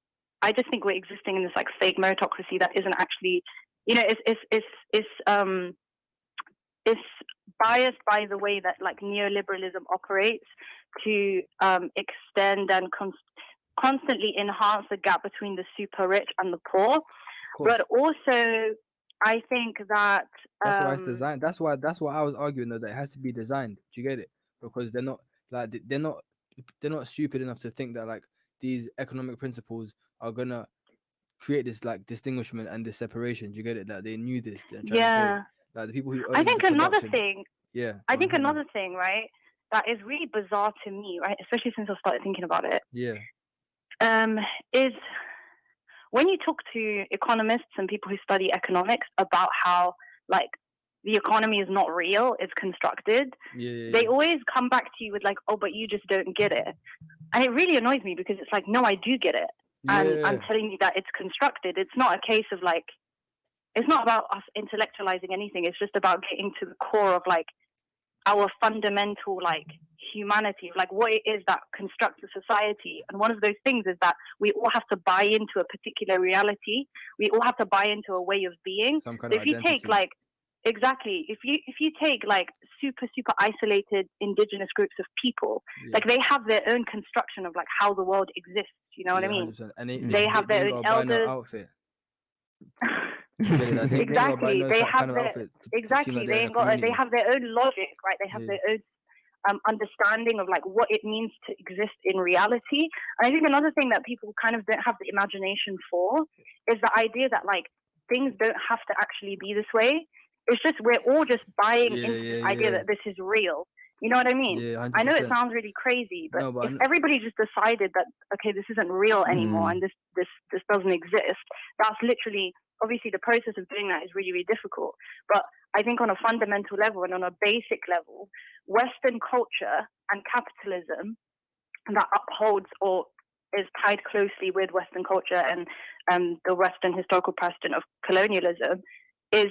I just think we're existing in this like fake meritocracy that isn't actually, you know, it's biased by the way that like neoliberalism operates to extend and constantly enhance the gap between the super rich and the poor. But also, I think that that's why it's designed. That's why I was arguing that it has to be designed. Do you get it? Because they're not stupid enough to think that like these economic principles are gonna create this like distinguishment and this separation. Do you get it? That they knew this. Like the people who I think another thing, right, that is really bizarre to me, right, especially since I started thinking about it. Is when you talk to economists and people who study economics about how like the economy is not real, it's constructed, they always come back to you with like, oh, but you just don't get it. And it really annoys me because it's like, no, I do get it. And I'm telling you that it's constructed. It's not a case of like, it's not about us intellectualizing anything. It's just about getting to the core of like our fundamental like humanity, like what it is that constructs a society. And one of those things is that we all have to buy into a particular reality. We all have to buy into a way of being. Some kind So of if you identity. take like, exactly, if you take like super isolated indigenous groups of people, like they have their own construction of like how the world exists. You know what I mean? 100%. And They have their ain't own gotta buy no elders. outfit. You get it? They ain't gotta buy Exactly, no they kind have of their outfit to seem exactly. like They they're in ain't a got. They community. have their own logic, right? They have their own understanding of like what it means to exist in reality. And I think another thing that people kind of don't have the imagination for is the idea that like things don't have to actually be this way. It's just we're all just buying into the idea that this is real. You know what I mean? Yeah, 100%. I know it sounds really crazy, but No, but if everybody just decided that okay, this isn't real anymore and this doesn't exist, that's literally obviously the process of doing that is really, really difficult. But I think on a fundamental level and on a basic level, Western culture and capitalism that upholds or is tied closely with Western culture and the Western historical precedent of colonialism is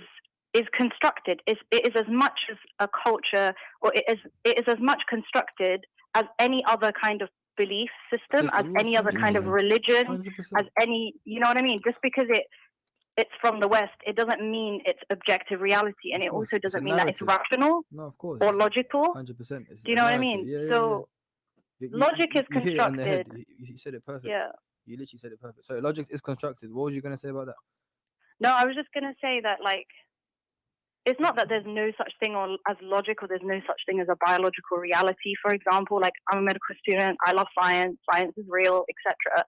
constructed. It is as much as a culture, or it is as much constructed as any other kind of belief system, as any other kind of religion, 100%. as any, you know what I mean? Just because it's from the West, it doesn't mean it's objective reality, and it also doesn't mean that it's rational or logical. 100%. Do you know what I mean? So logic is you hit it on the head. constructed. You said it perfect. Yeah. You literally said it perfect. So logic is constructed. What was you gonna say about that? No, I was just gonna say that like it's not that there's no such thing as logic or there's no such thing as a biological reality. For example, like I'm a medical student, I love science, science is real, etc.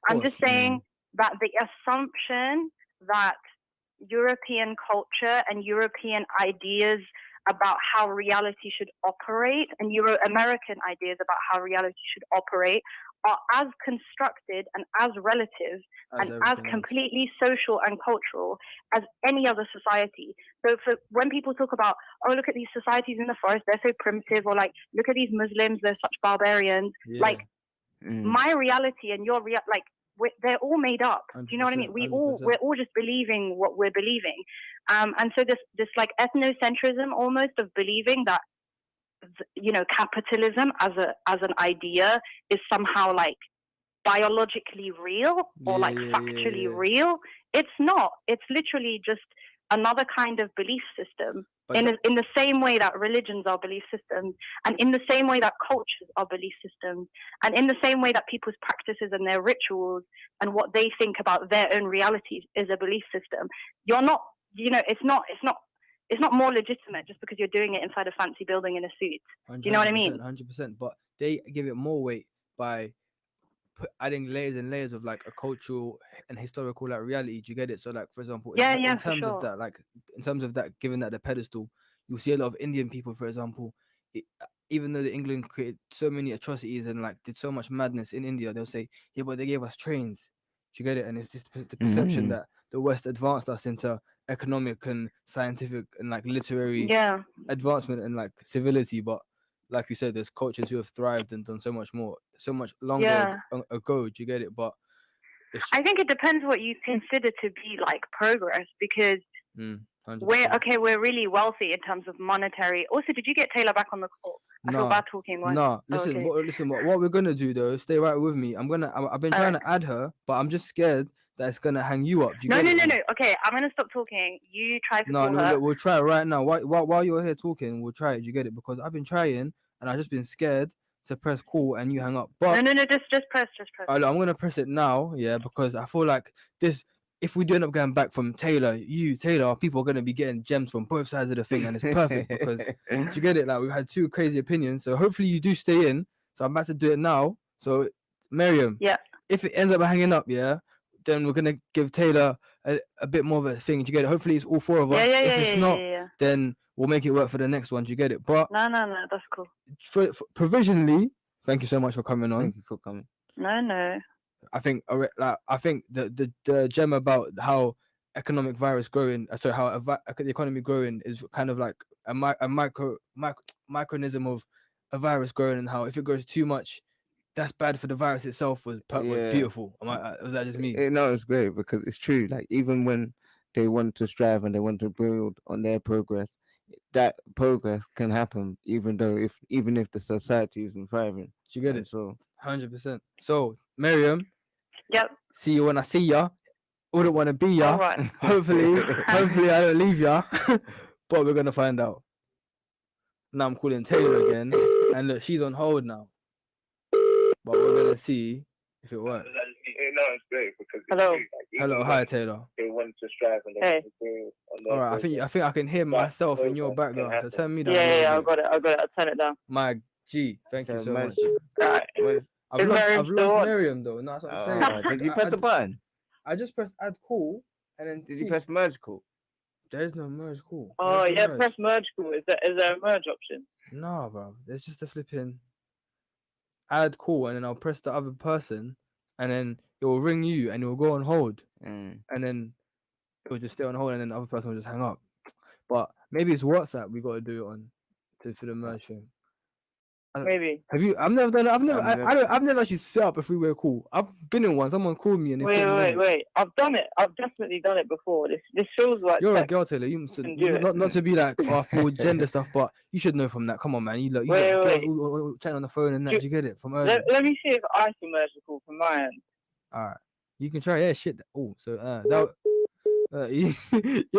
I'm just saying that the assumption that European culture and European ideas about how reality should operate and Euro-American ideas about how reality should operate are as constructed and as relative and as completely social and cultural as any other society. So when people talk about, oh, look at these societies in the forest, they're so primitive, or like, look at these Muslims, they're such barbarians. Like, my reality and your they're all made up. Do you know what I mean? We're all just believing what we're believing. And so this like ethnocentrism almost of believing that, you know, capitalism as an idea is somehow like biologically real or like factually real. It's not. It's literally just another kind of belief system. In the same way that religions are belief systems, and in the same way that cultures are belief systems, and in the same way that people's practices and their rituals and what they think about their own realities is a belief system. You're not, you know, it's not more legitimate just because you're doing it inside a fancy building in a suit. Do you know what I mean? 100%. But they give it more weight by adding layers and layers of like a cultural and historical like reality. Do you get it? So like, for example, in terms of that, like in terms of that, given that the pedestal, you'll see a lot of Indian people, for example, even though the England created so many atrocities and like did so much madness in India, they'll say, yeah, but they gave us trains. Do you get it? And it's just the perception that the West advanced us into economic and scientific and like literary advancement and like civility, but like you said, there's cultures who have thrived and done so much more, so much longer ago. Do you get it? But I think it depends what you consider to be like progress, because we're really wealthy in terms of monetary. Also, did you get Taylor back on the call? I feel bad talking. No, listen, what we're gonna do though, stay right with me. I've been trying to add her, but I'm just scared that it's gonna hang you up. No. Okay, I'm gonna stop talking. You try to call her. Look, we'll try it right now. While you're here talking, we'll try it. Do you get it? Because I've been trying and I've just been scared to press call and you hang up. But no, just press. I'm gonna press it now, because I feel like this. If we do end up going back from Taylor, people are gonna be getting gems from both sides of the thing, and it's perfect because do you get it? Like we've had two crazy opinions, so hopefully you do stay in. So I'm about to do it now. So Miriam, if it ends up hanging up, then we're gonna give Taylor a bit more of a thing. Do you get it? Hopefully it's all four of us. If it's not, then we'll make it work for the next one. Do you get it? But no, that's cool. For provisionally, thank you so much for coming on. Thank you for coming. No. I think the gem about how economic virus growing, how the economy growing is kind of like a micronism of a virus growing, and how if it grows too much, that's bad for the virus itself was Yeah. beautiful. Was that just me? No, it's great because it's true. Like even when they want to strive and they want to build on their progress, that progress can happen even if the society isn't thriving. Do you get And it? so 100%. So, Miriam, Yep. see you when I see ya. Wouldn't want to be ya. All right. Hopefully I don't leave ya. But we're gonna find out. Now I'm calling Taylor again, and look, she's on hold now. But we're gonna see if it works. no, it's great because Hello. Hello, hi Taylor. they want to strive and Hey. All right, I think I can hear myself in your background. So turn me down. Yeah, I've got it. I'll turn it down. My G, thank you So so much. Right. I've Is Miriam lost still on? Miriam though. No, that's what I'm saying. Did you press the button? I just pressed add call, and then Did you press merge call? There is no merge call. Oh There's no yeah, merge. press merge call. Is there a merge option? No, bro. There's just a flipping add call, and then I'll press the other person, and then it will ring you, and it will go on hold, and then it will just stay on hold, and then the other person will just hang up. But maybe it's WhatsApp. We got to do it on for the merge thing. Maybe. Have you? I've never done it. I've never actually set up a three-way call. I've been in one. Someone called me and they put me on. Wait. I've done it. I've definitely done it before. This feels like You're a tech. girl, Taylor. You can do it. not to be like full gender stuff, but you should know from that. Come on, man. You look. Wait. Girls chatting on the phone and that. Do you get it from earlier? Let me see if I can merge the call from my end. All right, you can try. Yeah, shit. Oh, so that. You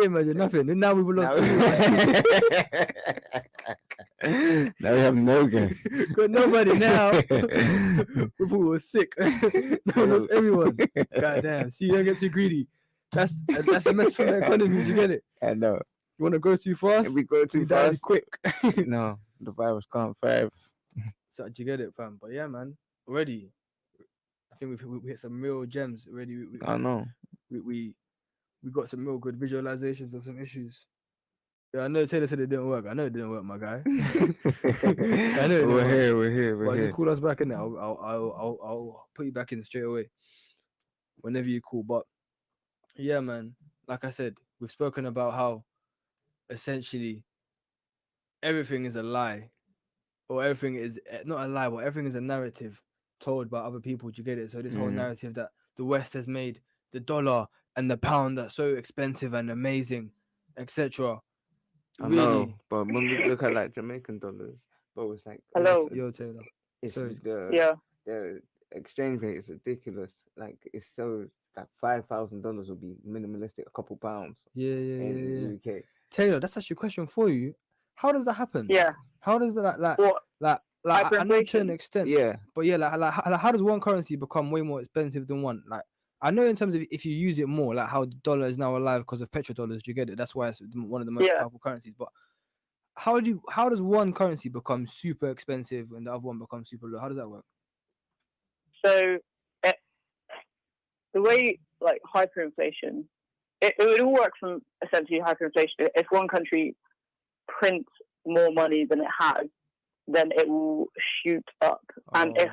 imagine nothing. And now we've lost. Now we have no guests. Got nobody now. We thought we were sick. Now we lost everyone. God damn. See, you don't get too greedy. That's a mess for the economy. Do you get it? I know. You want to go too fast? If we go too we die fast, quick. no, the virus can't thrive. So do you get it, fam? But yeah, man. Already, I think we hit some real gems already. I know. We got some real good visualizations of some issues. Yeah, I know Taylor said it didn't work. I know it didn't work, my guy. I know We're here. Just call us back in there. I'll put you back in straight away whenever you call. But yeah, man, like I said, we've spoken about how essentially everything is a lie, or everything is not a lie, but everything is a narrative told by other people. Do you get it? So this whole narrative that the West has made the dollar and the pound that's so expensive and amazing, etc. I Really? know, but when we look at like Jamaican dollars, but it's like Hello. Yo, Taylor. it's Sorry. the exchange rate is ridiculous. Like it's so like $5,000 would be minimalistic, a couple pounds. Yeah. in the UK. Taylor, that's actually a question for you. How does that happen? Yeah. How does that What? I know to an Hyperinflation? extent. Yeah. But yeah, like how does one currency become way more expensive than one? Like I know in terms of if you use it more, like how the dollar is now alive because of petrodollars. Do you get it? That's why it's one of the most powerful currencies. But how does one currency become super expensive and the other one becomes super low? How does that work? So the way like hyperinflation, it would all work from essentially hyperinflation. If one country prints more money than it has, then it will shoot up. And if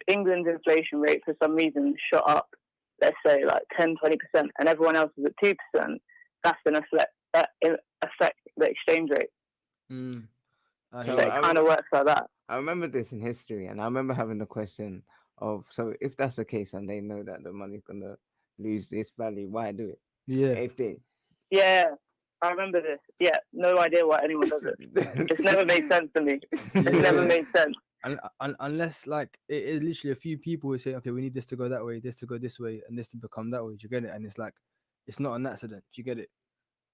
England's inflation rate for some reason shot up, let's say like 10-20%, and everyone else is at 2%, that's going to affect the exchange rate. So it kind of works like that. I remember this in history, and I remember having the question of, so if that's the case and they know that the money's going to lose this value, why do it? Yeah, I remember this. Yeah, no idea why anyone does it. It's never made sense to me. It's never made sense. Unless like it is literally a few people who say, okay, we need this to go that way, this to go this way, and this to become that way. Do you get it? And it's like it's not an accident. Do you get it?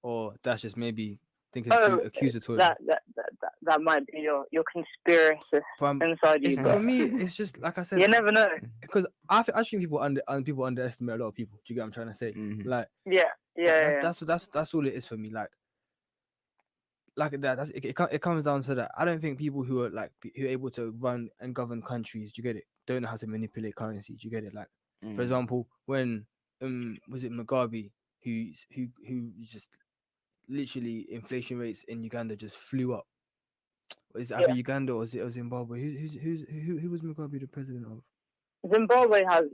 Or that's just maybe thinking too accusatory. That might be your conspiracist inside you. For me, it's just like I said. You never know. Because I think people underestimate a lot of people. Do you get what I'm trying to say? Like that's all it is for me. Like that. It comes down to that. I don't think people who are able to run and govern countries, do you get it, don't know how to manipulate currency. Do you get it? Like for example, when was it Mugabe who just literally inflation rates in Uganda just flew up. Is it either Uganda or is it Zimbabwe? Who was Mugabe the president of? Zimbabwe has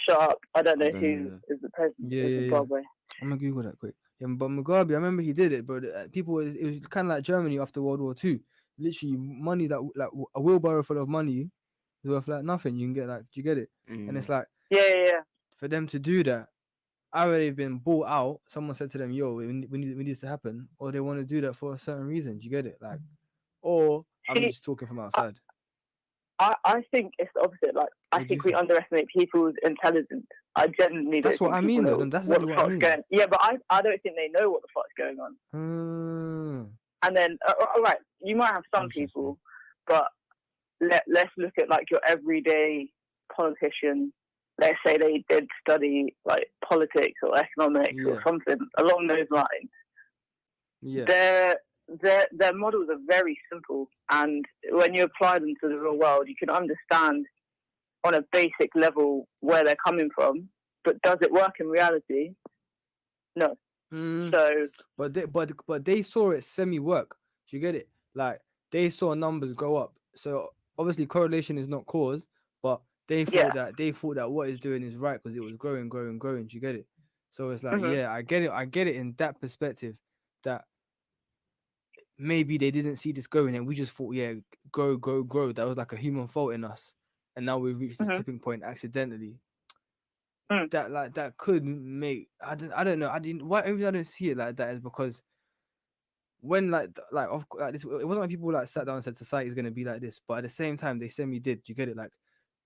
shut up. I don't know who is the president of Zimbabwe. I'm gonna Google that quick. Yeah, but Mugabe, I remember he did it, but it was kind of like Germany after World War II. literally money that like a wheelbarrow full of money is worth like nothing. You can get like, do you get it? And it's like Yeah. for them to do that, either they've been bought out, someone said to them, yo, we need this to happen, or they want to do that for a certain reason. Do you get it? Like, or I'm See, just talking from outside. I think it's the opposite. Like, I What do you think we underestimate people's intelligence. I genuinely don't That's what think I mean, people though. know That's what exactly the what I fuck's mean. going. Yeah, but I don't think they know what the fuck's going on. And then, all right, you might have some people, but let's look at like your everyday politician. Let's say they did study like politics or economics or something along those lines. Yeah. Their models are very simple, and when you apply them to the real world, you can understand on a basic level where they're coming from. But does it work in reality? No. So, but they saw it semi work. Do you get it? Like they saw numbers go up. So obviously correlation is not cause, but they thought that what it's doing is right because it was growing. Do you get it? So it's like, I get it in that perspective that maybe they didn't see this going and we just thought, grow. That was like a human fault in us. And now we've reached this tipping point accidentally. That could make I don't know. Why I don't see it like that is because when like this, it wasn't like people like sat down and said society is gonna be like this, but at the same time they semi did. You get it? Like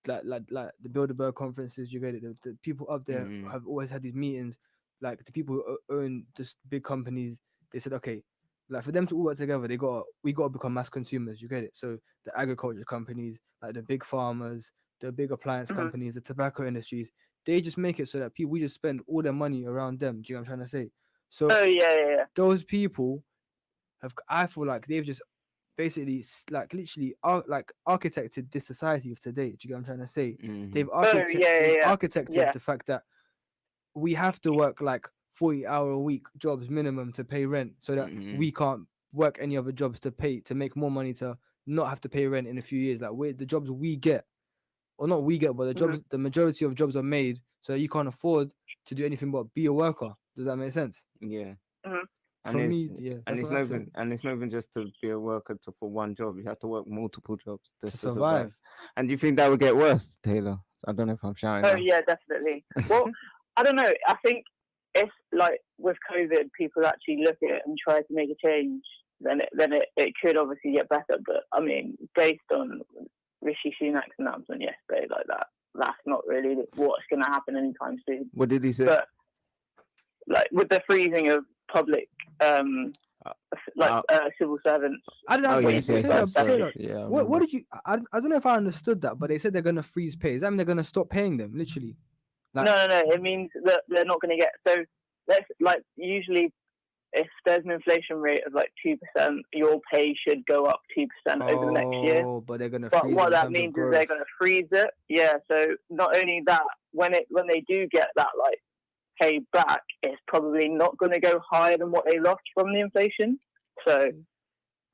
the Bilderberg conferences, you get it. The people up there have always had these meetings. Like the people who own this big companies, they said, okay, like for them to all work together, we got to become mass consumers. You get it? So the agriculture companies, like the big farmers, the big appliance companies, the tobacco industries, they just make it so that we just spend all their money around them. Do you know what I'm trying to say? So those people I feel like they've just basically like literally architected this society of today. Do you get what I'm trying to say? They've architected the fact that we have to work like 40-hour a week jobs minimum to pay rent, so that we can't work any other jobs to make more money to not have to pay rent in a few years. Like the jobs we get, or not we get, but the jobs, the majority of jobs are made so you can't afford to do anything but be a worker. Does that make sense? Yeah. For me, and it's not even just to be a worker for one job. You have to work multiple jobs to survive. And do you think that would get worse, Taylor? I don't know if I'm shouting. Oh yeah, definitely. Well, I don't know. I think if like with COVID, people actually look at it and try to make a change, then it could obviously get better. But I mean, based on Rishi Sunak's announcement yesterday, like that's not really what's going to happen anytime soon. What did he say? But like with the freezing of public civil servants. I don't know. Yeah. What did you? I don't know if I understood that, but they said they're gonna freeze pay. Does that mean they're gonna stop paying them? Literally. Like, no. It means that they're not gonna get. So let's like usually, if there's an inflation rate of like 2%, your pay should go up 2% over the next year. Oh, but they're gonna. But what that means is they're gonna freeze it. Yeah. So not only that, when they do get that like pay back, it's probably not going to go higher than what they lost from the inflation. So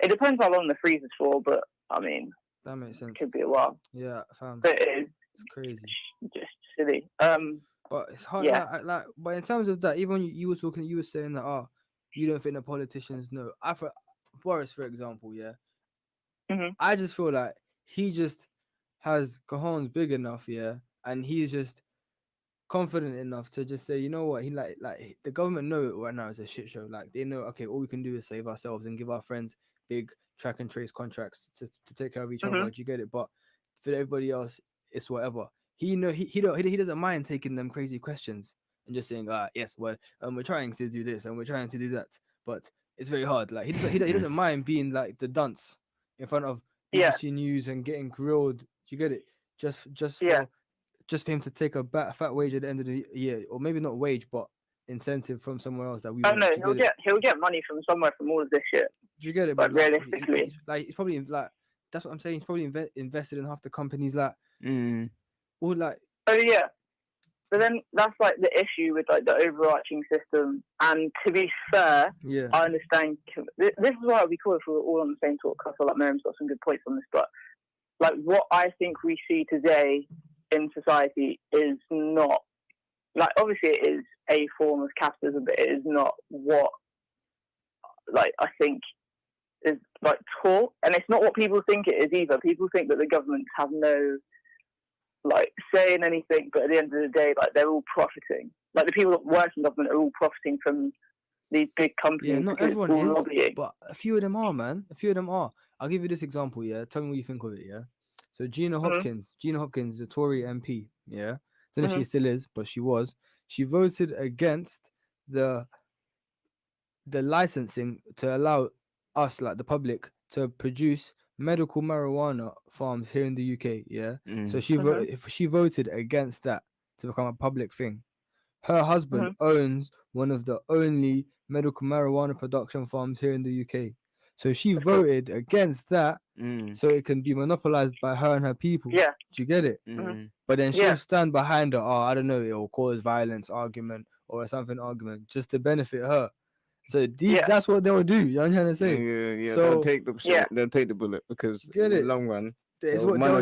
it depends how long the freeze is for, but I mean, that makes sense. It could be a while. Yeah, fam. But it's crazy. Just silly. But it's hard. Yeah. Like, but in terms of that, even when you were talking, you were saying that you don't think the politicians know. For Boris, for example, I just feel like he just has cajones big enough, and he's just confident enough to just say, you know what, he like the government know it right now is a shit show. Like they know, okay, all we can do is save ourselves and give our friends big track and trace contracts to take care of each other. Do you get it? But for everybody else, it's whatever. He doesn't mind taking them crazy questions and just saying, yes, well, we're trying to do this and we're trying to do that, but it's very hard. Like he doesn't mind being like the dunce in front of BBC News and getting grilled. Do you get it? Just for him to take a fat wage at the end of the year, or maybe not wage, but incentive from somewhere else that we. Oh no, he'll get money from somewhere from all of this shit. Do you get it? But realistically, he's probably like, that's what I'm saying. He's probably invested in half the companies, like, or like. Oh yeah, but then that's like the issue with like the overarching system. And to be fair, I understand. This is why we call it for all on the same talk. I feel like Miriam's got some good points on this, but like what I think we see today in society is not like, obviously it is a form of capitalism, but it is not what like I think is like taught, and it's not what people think it is either. People think that the governments have no like say in anything, but at the end of the day, like they're all profiting. Like the people that work in government are all profiting from these big companies. Yeah, not because it's everyone all is, lobbying. but a few of them are, man. A few of them are. I'll give you this example, yeah. Tell me what you think of it, yeah. So Gina Hopkins, is a Tory MP, yeah. Don't know if she still is, but she was. She voted against the licensing to allow us, like the public, to produce medical marijuana farms here in the UK, yeah. So she voted against that to become a public thing. Her husband owns one of the only medical marijuana production farms here in the UK. So she voted against that so it can be monopolized by her and her people. Yeah. Do you get it? But then she'll stand behind her, I don't know, it'll cause violence argument or something argument just to benefit her. So that's what they'll do. You know what I'm trying to say? Yeah. So, they'll take the they'll take the bullet because in the long run, it's they'll what they'll,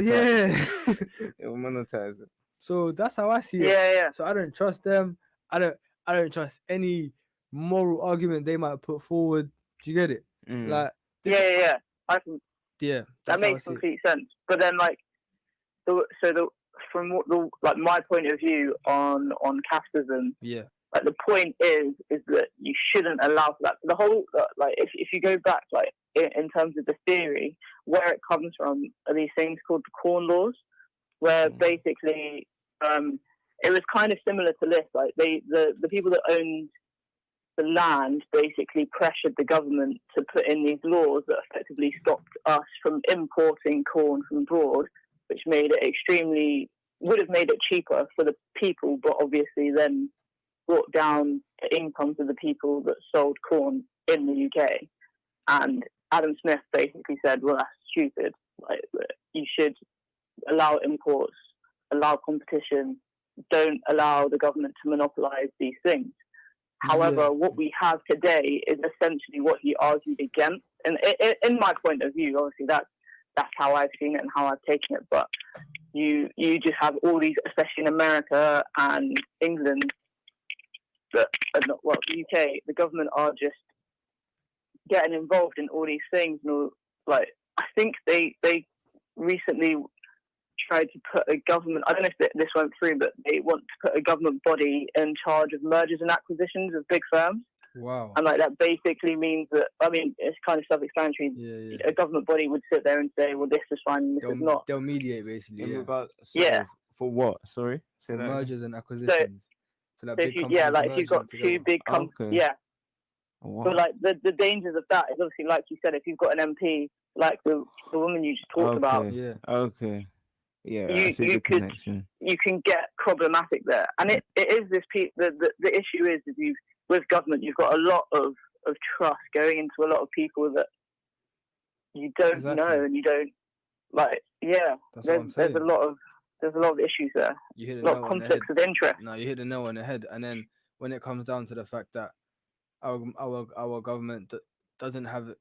it'll monetize it. So that's how I see it. Yeah. So I don't trust them. I don't trust any moral argument they might put forward. Do you get it? Like Yeah. I can. Yeah, That makes complete sense. But then, like, from what like my point of view on capitalism, like the point is that you shouldn't allow for that. The whole like if you go back like in terms of the theory, where it comes from are these things called the Corn Laws, where basically it was kind of similar to this. Like the people that owned the land basically pressured the government to put in these laws that effectively stopped us from importing corn from abroad, which made it would have made it cheaper for the people, but obviously then brought down the incomes of the people that sold corn in the UK. And Adam Smith basically said, well, that's stupid. Like, you should allow imports, allow competition, don't allow the government to monopolize these things. However, what we have today is essentially what he argued against. And in my point of view, obviously that's how I've seen it and how I've taken it. But you just have all these, especially in America and England, the UK, the government are just getting involved in all these things. And like, I think they recently tried to put a government, I don't know if this went through, but they want to put a government body in charge of mergers and acquisitions of big firms. Wow. And like that basically means that, I mean, it's kind of self-explanatory. Yeah. A government body would sit there and say, well, this is fine and this is not. They'll mediate basically. For what? Sorry? For mergers and acquisitions. So like if you've got two big companies, Oh, wow. But like the dangers of that is obviously, like you said, if you've got an MP like the woman you just talked about, Yeah, you can get problematic there, and it is this the issue is with government you've got a lot of trust going into a lot of people that you don't know and you don't like. There's a lot of issues there. You hit a lot of conflicts of interest. No, you hit the nail on the head. And then when it comes down to the fact that our government doesn't have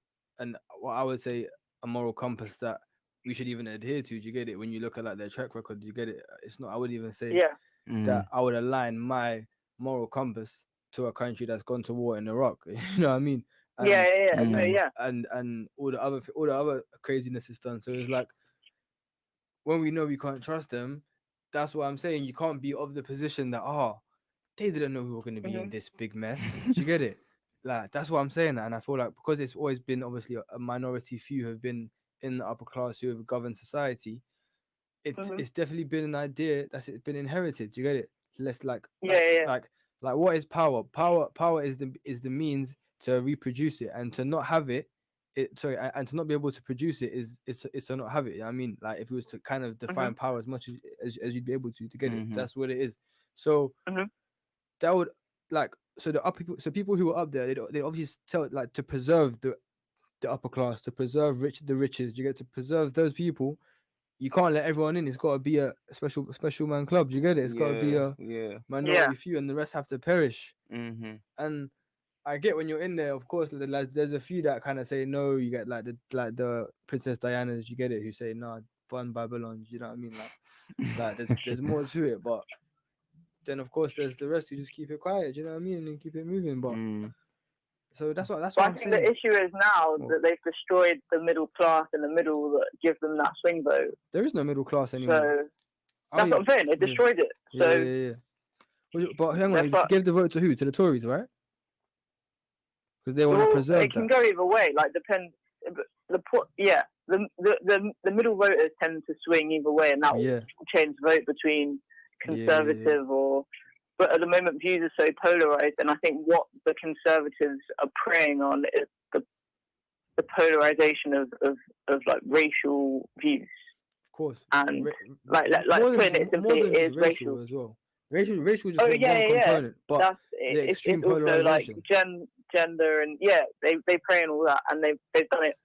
what I would say a moral compass that we should even adhere to. Do you get it? When you look at like their track record, do you get it? It's not. I wouldn't even say that I would align my moral compass to a country that's gone to war in Iraq. You know what I mean? And, and all the other craziness is done. So it's like when we know we can't trust them, that's what I'm saying. You can't be of the position that they didn't know we were going to be in this big mess. Do you get it? Like that's what I'm saying. And I feel like because it's always been obviously a minority few have been in the upper class who have governed society, it's definitely been an idea that's been inherited. Do you get it? Let's like what is power? Power is the means to reproduce it, and to not have it. And to not be able to produce it is to not have it. I mean, like if it was to kind of define power as much as you'd be able to get it, that's what it is. So that would people who were up there, they obviously tell like to preserve the upper class, to preserve the riches. You get to preserve those people. You can't let everyone in. It's got to be a special man club. You get it? It's got to be a minority few, and the rest have to perish. And I get when you're in there, of course, there's a few that kind of say no. You get like the Princess Dianas. You get it? Who say no, burn Babylon. You know what I mean? Like there's more to it, but then of course there's the rest who just keep it quiet. You know what I mean? And keep it moving, but. So that's what But I I'm think saying. the issue is now Well- that they've destroyed the middle class in the middle that give them that swing vote. There is no middle class anymore. So Oh, that's what I'm saying. They yeah. destroyed it. Yeah, So yeah. But hang they're on, he fucked. gave the vote to who? To the Tories, right? Because they want to well, preserve it can that. go either way. Like depends. The middle voters tend to swing either way, and that will Yeah. change the vote between Yeah, yeah, conservative or. But at the moment, views are so polarized, and I think what the conservatives are preying on is the polarization of like racial views. Of course. And, like more than putting it just- simply, more than it is just racial. as well. Racial is just Oh, one yeah. component, but That's the it's extreme also like polarization. gender, and they prey on all that, and they've done it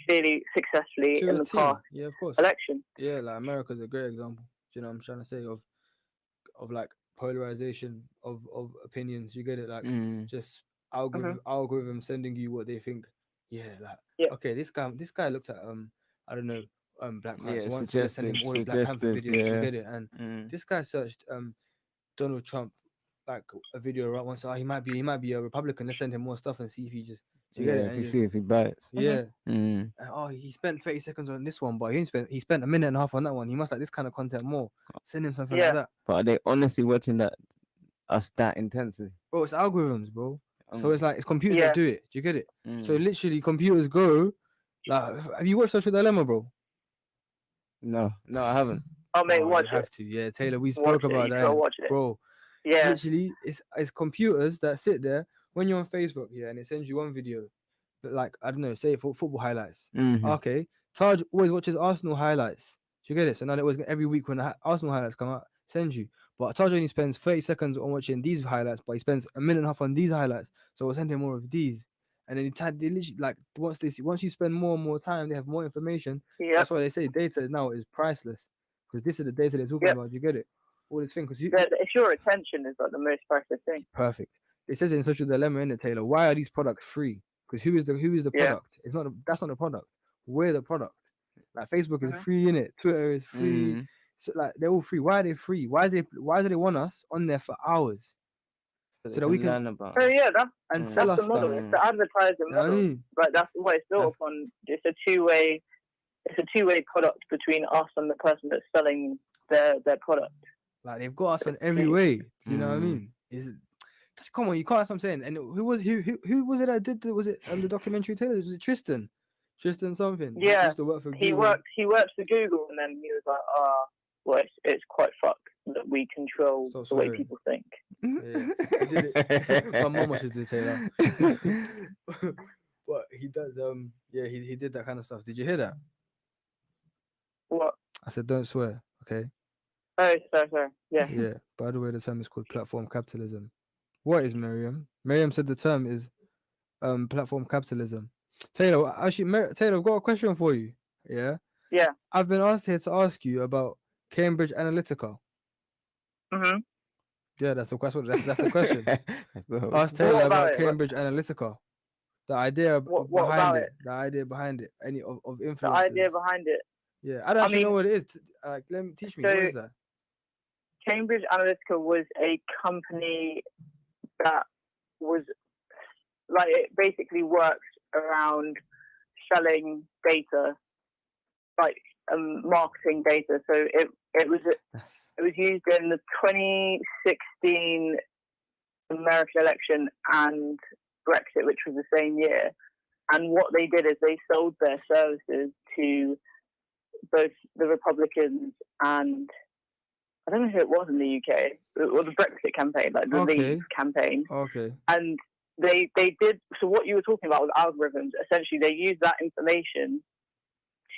clearly successfully To in a the T. past Yeah, of course. election. Yeah, like America's a great example. Do you know what I'm trying to say of like polarization of opinions? You get it? Like just algorithm sending you what they think. Yeah, like okay, this guy looked at I don't know black rights once, so they send him all the Black Panther videos. You get it? And this guy searched Donald Trump like a video right once. He might be a Republican. Let's send him more stuff and see if he just. You get it? If you see if he bites. Yeah. And, he spent 30 seconds on this one, but he spent a minute and a half on that one. He must like this kind of content more. Send him something like that. But are they honestly watching us that intensely? Bro, it's algorithms, bro. So it's like it's computers that do it. Do you get it? So Mm. literally computers go like have you watched Social Dilemma, bro? No, I haven't. Oh mate, watch you have it. to. Yeah, Taylor, we Watch spoke it, about you that. gotta innit? watch it. Bro. Yeah. Literally it's computers that sit there when you're on Facebook, and it sends you one video. Like I don't know, say for football highlights. Okay, Taj always watches Arsenal highlights. Do you get it? So now that was every week when the Arsenal highlights come out, send you. But Taj only spends 30 seconds on watching these highlights, but he spends a minute and a half on these highlights. So we'll send him more of these. And then they literally like once you spend more and more time, they have more information. Yeah. That's why they say data now is priceless because this is the data they're talking about. You get it? All this thing because if your attention is like the most priceless thing. Perfect. It says in Social Dilemma, in it, Taylor. Why are these products free? Because who is the product? It's not. That's not the product. We're the product. Like Facebook is free, in it. Twitter is free. So, like they're all free. Why are they free? Why do they want us on there for hours? So that we can learn about. Oh yeah, and sell that's us the model. stuff. It's the advertising You know what I model. mean? But that's what it's built upon. It's a two-way product between us and the person that's selling their product. Like they've got us on every way. Do you know what I mean? Just come on, you can't. That's what I'm saying. And who was it that did was it the documentary Taylor? Was it Tristan something? Yeah, he used to work for he Google. works for Google, and then he was like, well, it's quite fucked that we control the way people think. Yeah, he did it. My mom watches this Taylor. But he does. He did that kind of stuff. Did you hear that? What? I said, don't swear. Okay. Oh, sorry. Yeah. Yeah. By the way, the term is called platform capitalism. What is Miriam? Miriam said the term is platform capitalism. Taylor, actually, Taylor, I've got a question for you. Yeah. Yeah. I've been asked here to ask you about Cambridge Analytica. Yeah, that's the question. That's the question. Ask Taylor about Cambridge Analytica. The idea behind it. The idea behind it. Any of influence. The idea behind it. Yeah, I don't actually know what it is. Let me teach me. What is that? Cambridge Analytica was a company that was like it basically works around selling data, like marketing data. So it was used in the 2016 American election and Brexit, which was the same year. And what they did is they sold their services to both the Republicans and I don't know who it was in the UK, or the Brexit campaign, like the Leave campaign. Okay. And they did, so what you were talking about with algorithms, essentially they used that information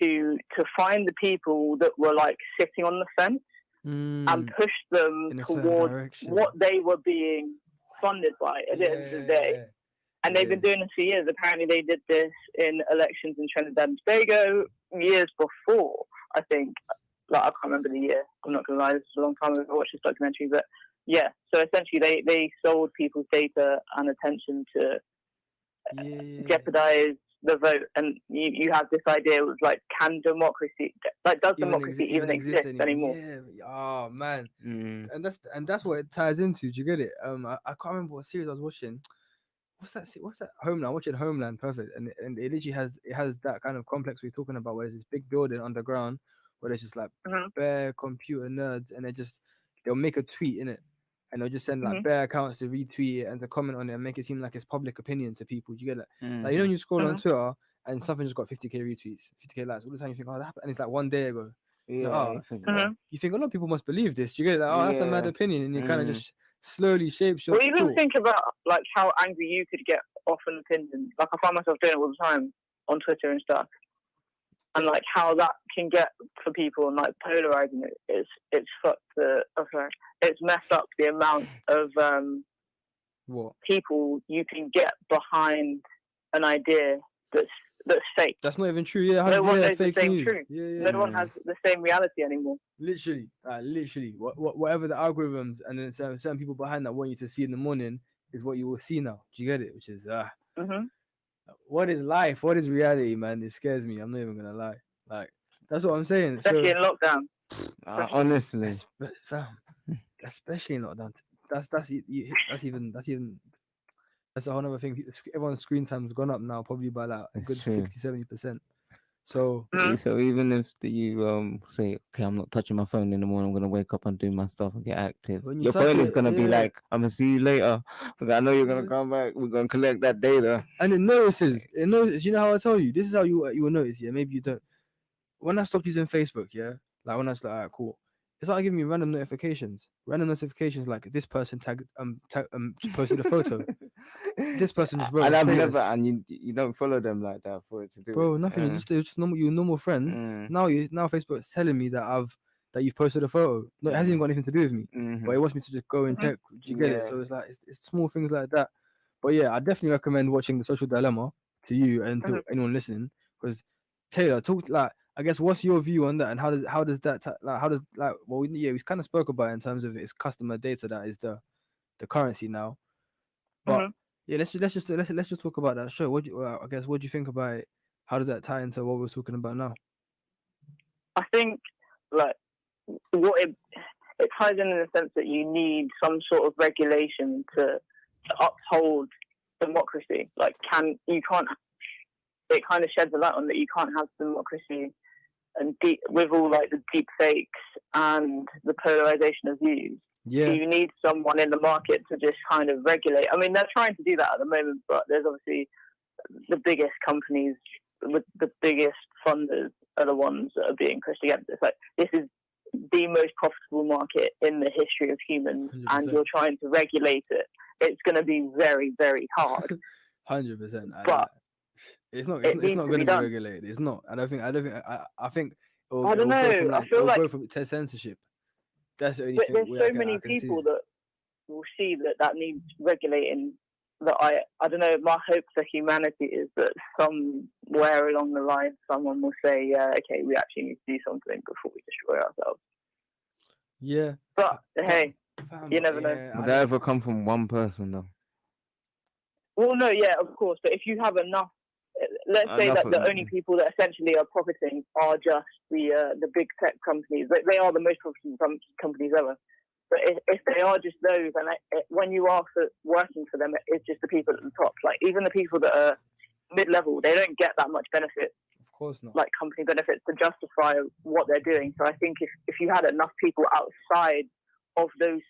to find the people that were like sitting on the fence and push them towards what they were being funded by at the end of the day. And they've been doing this for years. Apparently they did this in elections in Trinidad and Tobago years before, I think. Like, I can't remember the year. I'm not going to lie, this is a long time ago I watched this documentary. But yeah, so essentially they sold people's data and attention to jeopardize the vote. And you have this idea of like, can democracy, like, does democracy even exist anymore? Yeah. Oh man. And that's what it ties into. Do you get it? I can't remember what series I was watching. what's that Homeland, watching Homeland, perfect, and it literally has that kind of complex we're talking about, where there's this big building underground where there's just like bare computer nerds, and they'll make a tweet in it, and they'll just send like bare accounts to retweet it and to comment on it and make it seem like it's public opinion to people. Do you get that? Like, you know, when you scroll on Twitter and something just got 50k retweets, 50k likes all the time, you think, oh, that happened, and it's like one day ago. Yeah, You think a lot of people must believe this. Do you get it? Like, oh, that's a mad opinion, and you kind of just slowly shapes your Well, even thought. think about like how angry you could get off an opinion. Like I find myself doing it all the time on Twitter and stuff, and like how that can get for people and like polarizing it. It's fucked. It's messed up the amount of people you can get behind an idea that's fake. That's not even true. Yeah, no one knows fake the same news. truth. Yeah. No one has the same reality anymore. Literally, whatever the algorithms and then certain people behind that want you to see in the morning is what you will see now. Do you get it? Which is what is life? What is reality, man? It scares me. I'm not even gonna lie. Like, that's what I'm saying. Especially in lockdown. Honestly, especially in lockdown. That's a whole other thing. Everyone's screen time's gone up now, probably by like a good 60-70%. So even if you say, okay, I'm not touching my phone in the morning, I'm gonna wake up and do my stuff and get active. Your phone is gonna be like, I'm gonna see you later. I know you're gonna come back. We're gonna collect that data. And it notices. You know how I tell you? This is how you will notice. Yeah, maybe you don't. When I stopped using Facebook, like when I was like, all right, cool. It's not giving me random notifications. Like this person posted a photo. This person just wrote. And I've never, and you don't follow them like that for it to do. Bro, nothing. You're just normal. You're a normal friend. Now Facebook is telling me that you've posted a photo. No, it hasn't even got anything to do with me. But it wants me to just go and check. Do you get it? So it's like it's small things like that. But yeah, I definitely recommend watching The Social Dilemma to you and to anyone listening, because Taylor, I guess, what's your view on that, and how does we kind of spoke about it in terms of its customer data that is the currency now, but let's just talk about that. Sure. What do you think about it? How does that tie into what we're talking about now? I think like what it ties in the sense that you need some sort of regulation to uphold democracy. Like it kind of sheds a light on that you can't have democracy and with all like the deep fakes and the polarization of views. Yeah. You need someone in the market to just kind of regulate. I mean, they're trying to do that at the moment, but there's obviously the biggest companies with the biggest funders are the ones that are being pushed against this. Like, this is the most profitable market in the history of humans, 100%. And you're trying to regulate it. It's going to be very, very hard. 100%. But it's not going to be regulated. It's not. I think it'll go from censorship. That's the only thing. There's so many people that will see that needs regulating. That I don't know. My hope for humanity is that somewhere along the line, someone will say, "Yeah, okay, we actually need to do something before we destroy ourselves." Yeah. But hey, you never know. Would that ever come from one person, though? Well, no, yeah, of course. But if you have enough, let's say that the only people that essentially are profiting are just the big tech companies. They are the most profitable companies ever. But if they are just those, and when you are working for them, it's just the people at the top. Like, even the people that are mid-level, they don't get that much benefit. Of course not. Like company benefits to justify what they're doing. So I think if you had enough people outside of those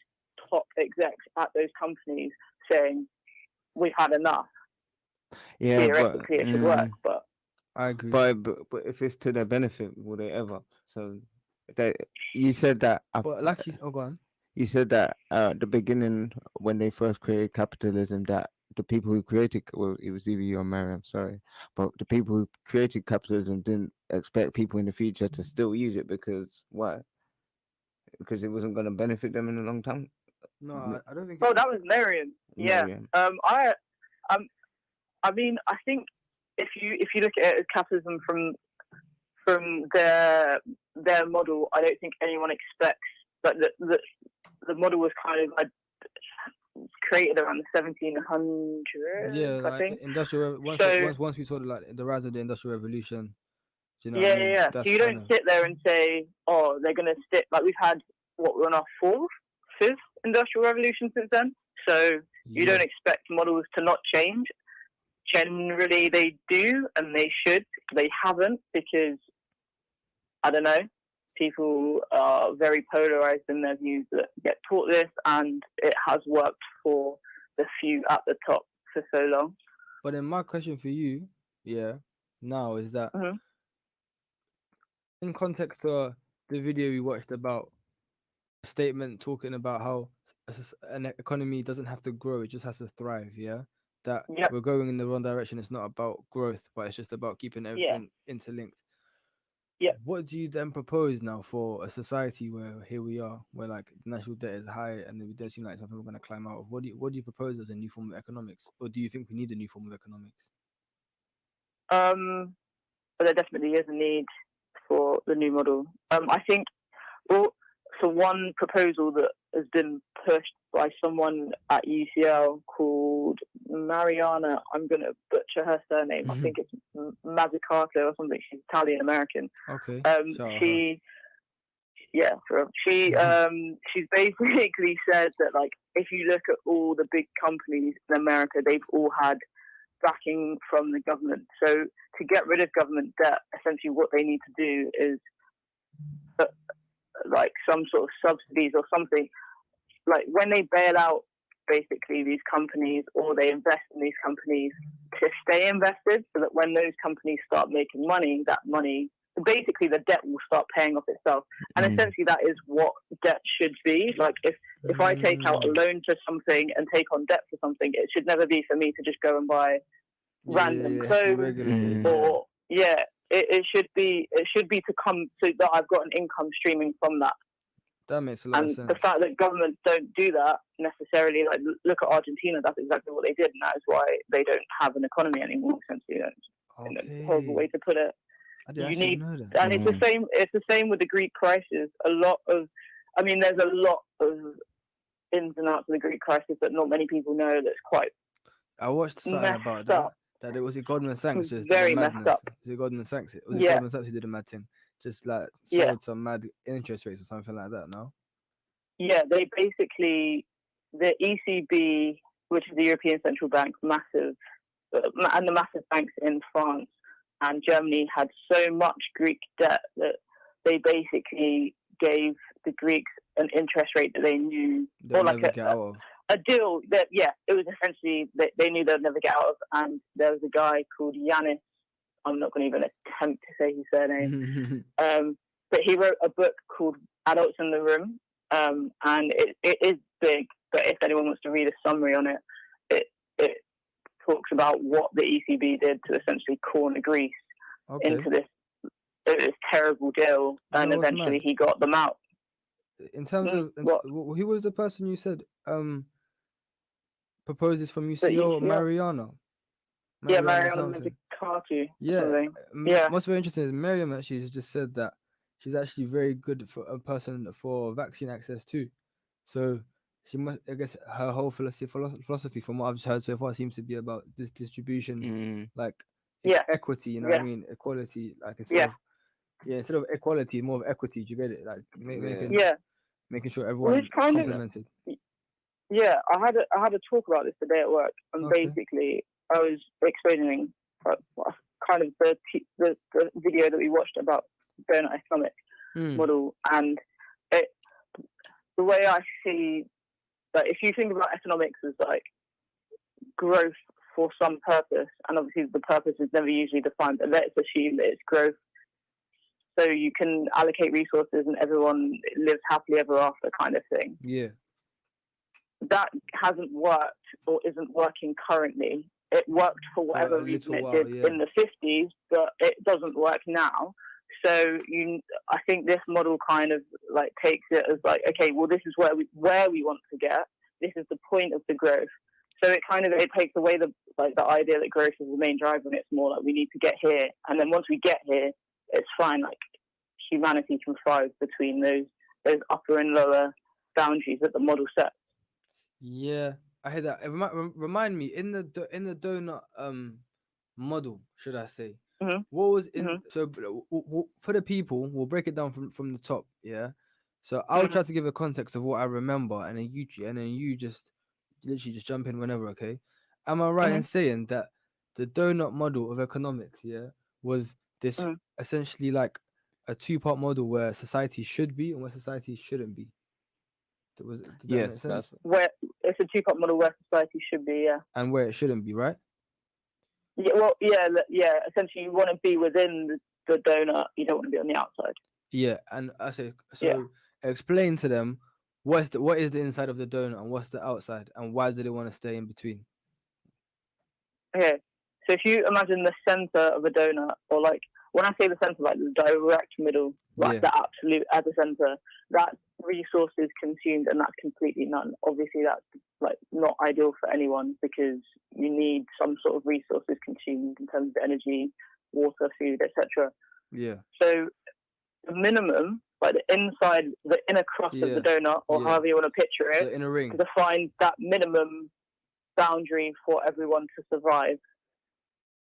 top execs at those companies saying, we've had enough, theoretically it should work. But I agree. But if it's to their benefit, will they ever? So you said that. But like go on. You said that at the beginning, when they first created capitalism, that the people who created, well, it was either you or Mariam, sorry, but the people who created capitalism didn't expect people in the future to still use it because why? Because it wasn't going to benefit them in the long term. No, I don't think. Oh, that was Mariam. Yeah. I mean, I think if you look at it as capitalism from their model, I don't think anyone expects that the model was kind of created around the 1700s. Yeah, I think. Industrial. Once we saw the rise of the Industrial Revolution. You know yeah. So you don't sit there and say, oh, they're going to stick. Like, we've had we're on our fifth Industrial Revolution since then. So You don't expect models to not change. Generally, they do, and they should. They haven't because, I don't know, people are very polarized in their views that get taught this, and it has worked for the few at the top for so long. But then my question for you, now is that Mhm. in context of the video we watched about a statement talking about how an economy doesn't have to grow, it just has to thrive, that Yep. we're going in the wrong direction. It's not about growth, but it's just about keeping everything interlinked. Yep. What do you then propose now for a society where here we are, where like the national debt is high and we don't seem like something we're going to climb out of? What do you propose as a new form of economics, or do you think we need a new form of economics? But there definitely is a need for the new model. I think, so one proposal that has been pushed by someone at UCL called Mariana, I'm going to butcher her surname. I think it's Mazzucato or something. She's Italian American. Okay. She's basically said that, like, if you look at all the big companies in America, they've all had backing from the government. So to get rid of government debt, essentially what they need to do is like some sort of subsidies or something, like when they bail out basically these companies or they invest in these companies, to stay invested, so that when those companies start making money, that money, basically the debt will start paying off itself. And essentially that is what debt should be. Like if I take out a loan for something and take on debt for something, it should never be for me to just go and buy random clothes or it should be to come so that I've got an income streaming from that. That makes a lot of sense. And the fact that governments don't do that necessarily, like look at Argentina, that's exactly what they did, and that is why they don't have an economy anymore. Essentially, in a horrible way to put it. You need, know that. And it's the same. It's the same with the Greek crisis. There's a lot of ins and outs of the Greek crisis that not many people know. That's quite. I watched something about that. That it was Goldman Sachs just very messed up. Was it Goldman Sachs? Was it Goldman Sachs who did a mad thing? Just like sold some mad interest rates or something like that. No. Yeah, they basically, the ECB, which is the European Central Bank, massive, and the massive banks in France and Germany had so much Greek debt that they basically gave the Greeks an interest rate that they knew, or like a deal that, it was essentially that they knew they'd never get out of. And there was a guy called Yanis, I'm not going to even attempt to say his surname, but he wrote a book called Adults in the Room, and it is big, but if anyone wants to read a summary on it, it talks about what the ECB did to essentially corner Greece into this terrible deal, and eventually he got them out. In terms of who was the person you said proposes from UCL? Mariana. Mariana Mazzucato. What's very interesting is Miriam actually just said that she's actually very good for a person for vaccine access too. So she must, I guess, her whole philosophy from what I've just heard so far seems to be about this distribution, like equity. You know what I mean? Equality, like instead of equality, more of equity. Do you get it? Like making sure everyone's complemented. I had a talk about this today at work, and basically I was explaining kind of the video that we watched about donut economic model, and the way I see that, if you think about economics as like growth for some purpose, and obviously the purpose is never usually defined, but let's assume that it's growth so you can allocate resources and everyone lives happily ever after kind of thing. Yeah. That hasn't worked or isn't working currently. It worked for whatever reason it did in the 50s, but it doesn't work now. So I think this model kind of like takes it as like, okay, well, this is where we want to get. This is the point of the growth. So it takes away the idea that growth is the main driver, and it's more like we need to get here, and then once we get here, it's fine. Like humanity can thrive between those upper and lower boundaries that the model sets. Yeah, I heard that. Remind me, in the donut model, should I say? Mm-hmm. What was in? So for the people, we'll break it down from the top. Yeah. So I'll try to give a context of what I remember, and then you just literally just jump in whenever, okay? Am I right in saying that the donut model of economics, yeah, was this essentially like a two-part model where society should be and where society shouldn't be? Did that Yes, make sense? Where it's a two-part model where society should be, yeah. And where it shouldn't be, right? Yeah, well, yeah. Essentially, you want to be within the donut. You don't want to be on the outside. Yeah, and I say so. Yeah. Explain to them what is the inside of the donut and what's the outside, and why do they want to stay in between? Okay. So if you imagine the center of a donut, or like when I say the center, like the direct middle, like the absolute at the center, that's resources consumed, and that's completely none. Obviously, that's like not ideal for anyone because you need some sort of resources consumed in terms of energy, water, food, etc. Yeah. So the minimum, like the inside, the inner crust of the donut, or however you want to picture it, the inner ring, to define that minimum boundary for everyone to survive.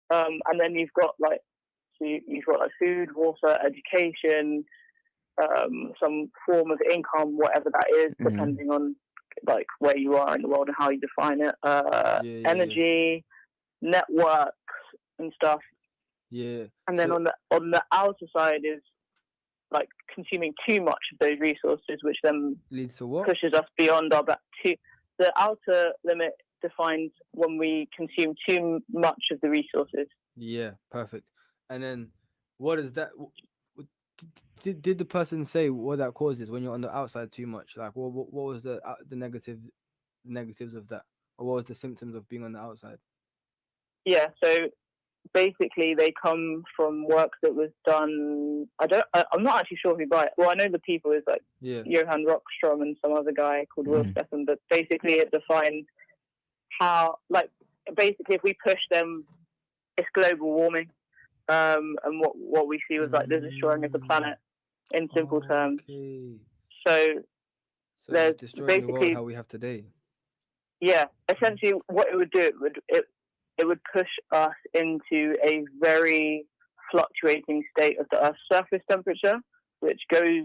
And then you've got like food, water, education, some form of income, whatever that is, depending on like where you are in the world and how you define it. Energy, networks, and stuff. Yeah. And then on the outer side is like consuming too much of those resources, which then leads to what? Pushes us beyond our back to the outer limit. Defines when we consume too much of the resources. Yeah, perfect. And then what is that? Did the person say what that causes when you're on the outside too much? Like, what was the negatives of that, or what was the symptoms of being on the outside? Yeah, so basically they come from work that was done. I'm not actually sure who by it. Well, I know the people is like Johan Rockstrom and some other guy called Will Stephan, but basically it defines how, like, basically if we push them, it's global warming, and what we see was like the destroying of the planet in simple terms. So there's destroying basically the world how we have today. Yeah, essentially what it would do, it would push us into a very fluctuating state of the Earth's surface temperature, which goes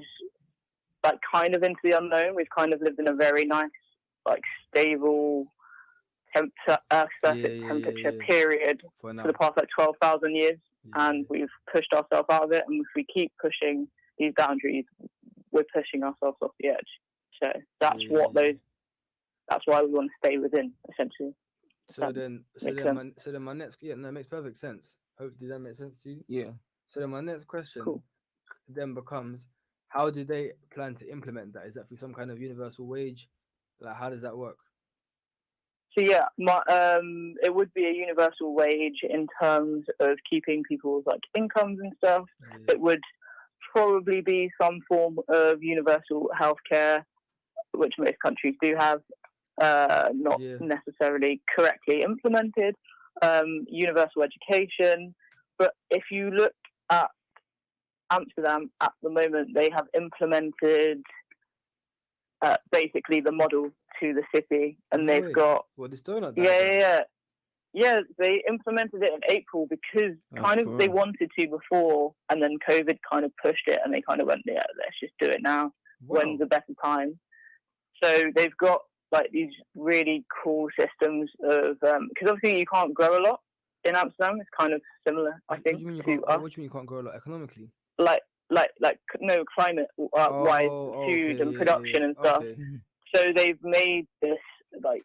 like kind of into the unknown. We've kind of lived in a very nice, like stable Earth's surface temperature period for the past like 12,000 years, and we've pushed ourselves out of it. And if we keep pushing these boundaries, we're pushing ourselves off the edge. So that's that's why we want to stay within, essentially. So then my next it makes perfect sense. Hopefully that makes sense to you. Yeah. So then my next question then becomes, how do they plan to implement that? Is that through some kind of universal wage? Like, how does that work? So yeah, it would be a universal wage in terms of keeping people's like incomes and stuff. It would probably be some form of universal healthcare, which most countries do have, not necessarily correctly implemented. Universal education, but if you look at Amsterdam at the moment, they have implemented basically the model to the city, and they've got this donut. Yeah. They implemented it in April because they wanted to before, and then COVID kind of pushed it, and they kind of went, let's just do it now. When's the better time? So they've got like these really cool systems of because obviously you can't grow a lot in Amsterdam. It's kind of similar, I think. What do you mean you can't grow a lot economically? Like no climate wise food and production and stuff. So they've made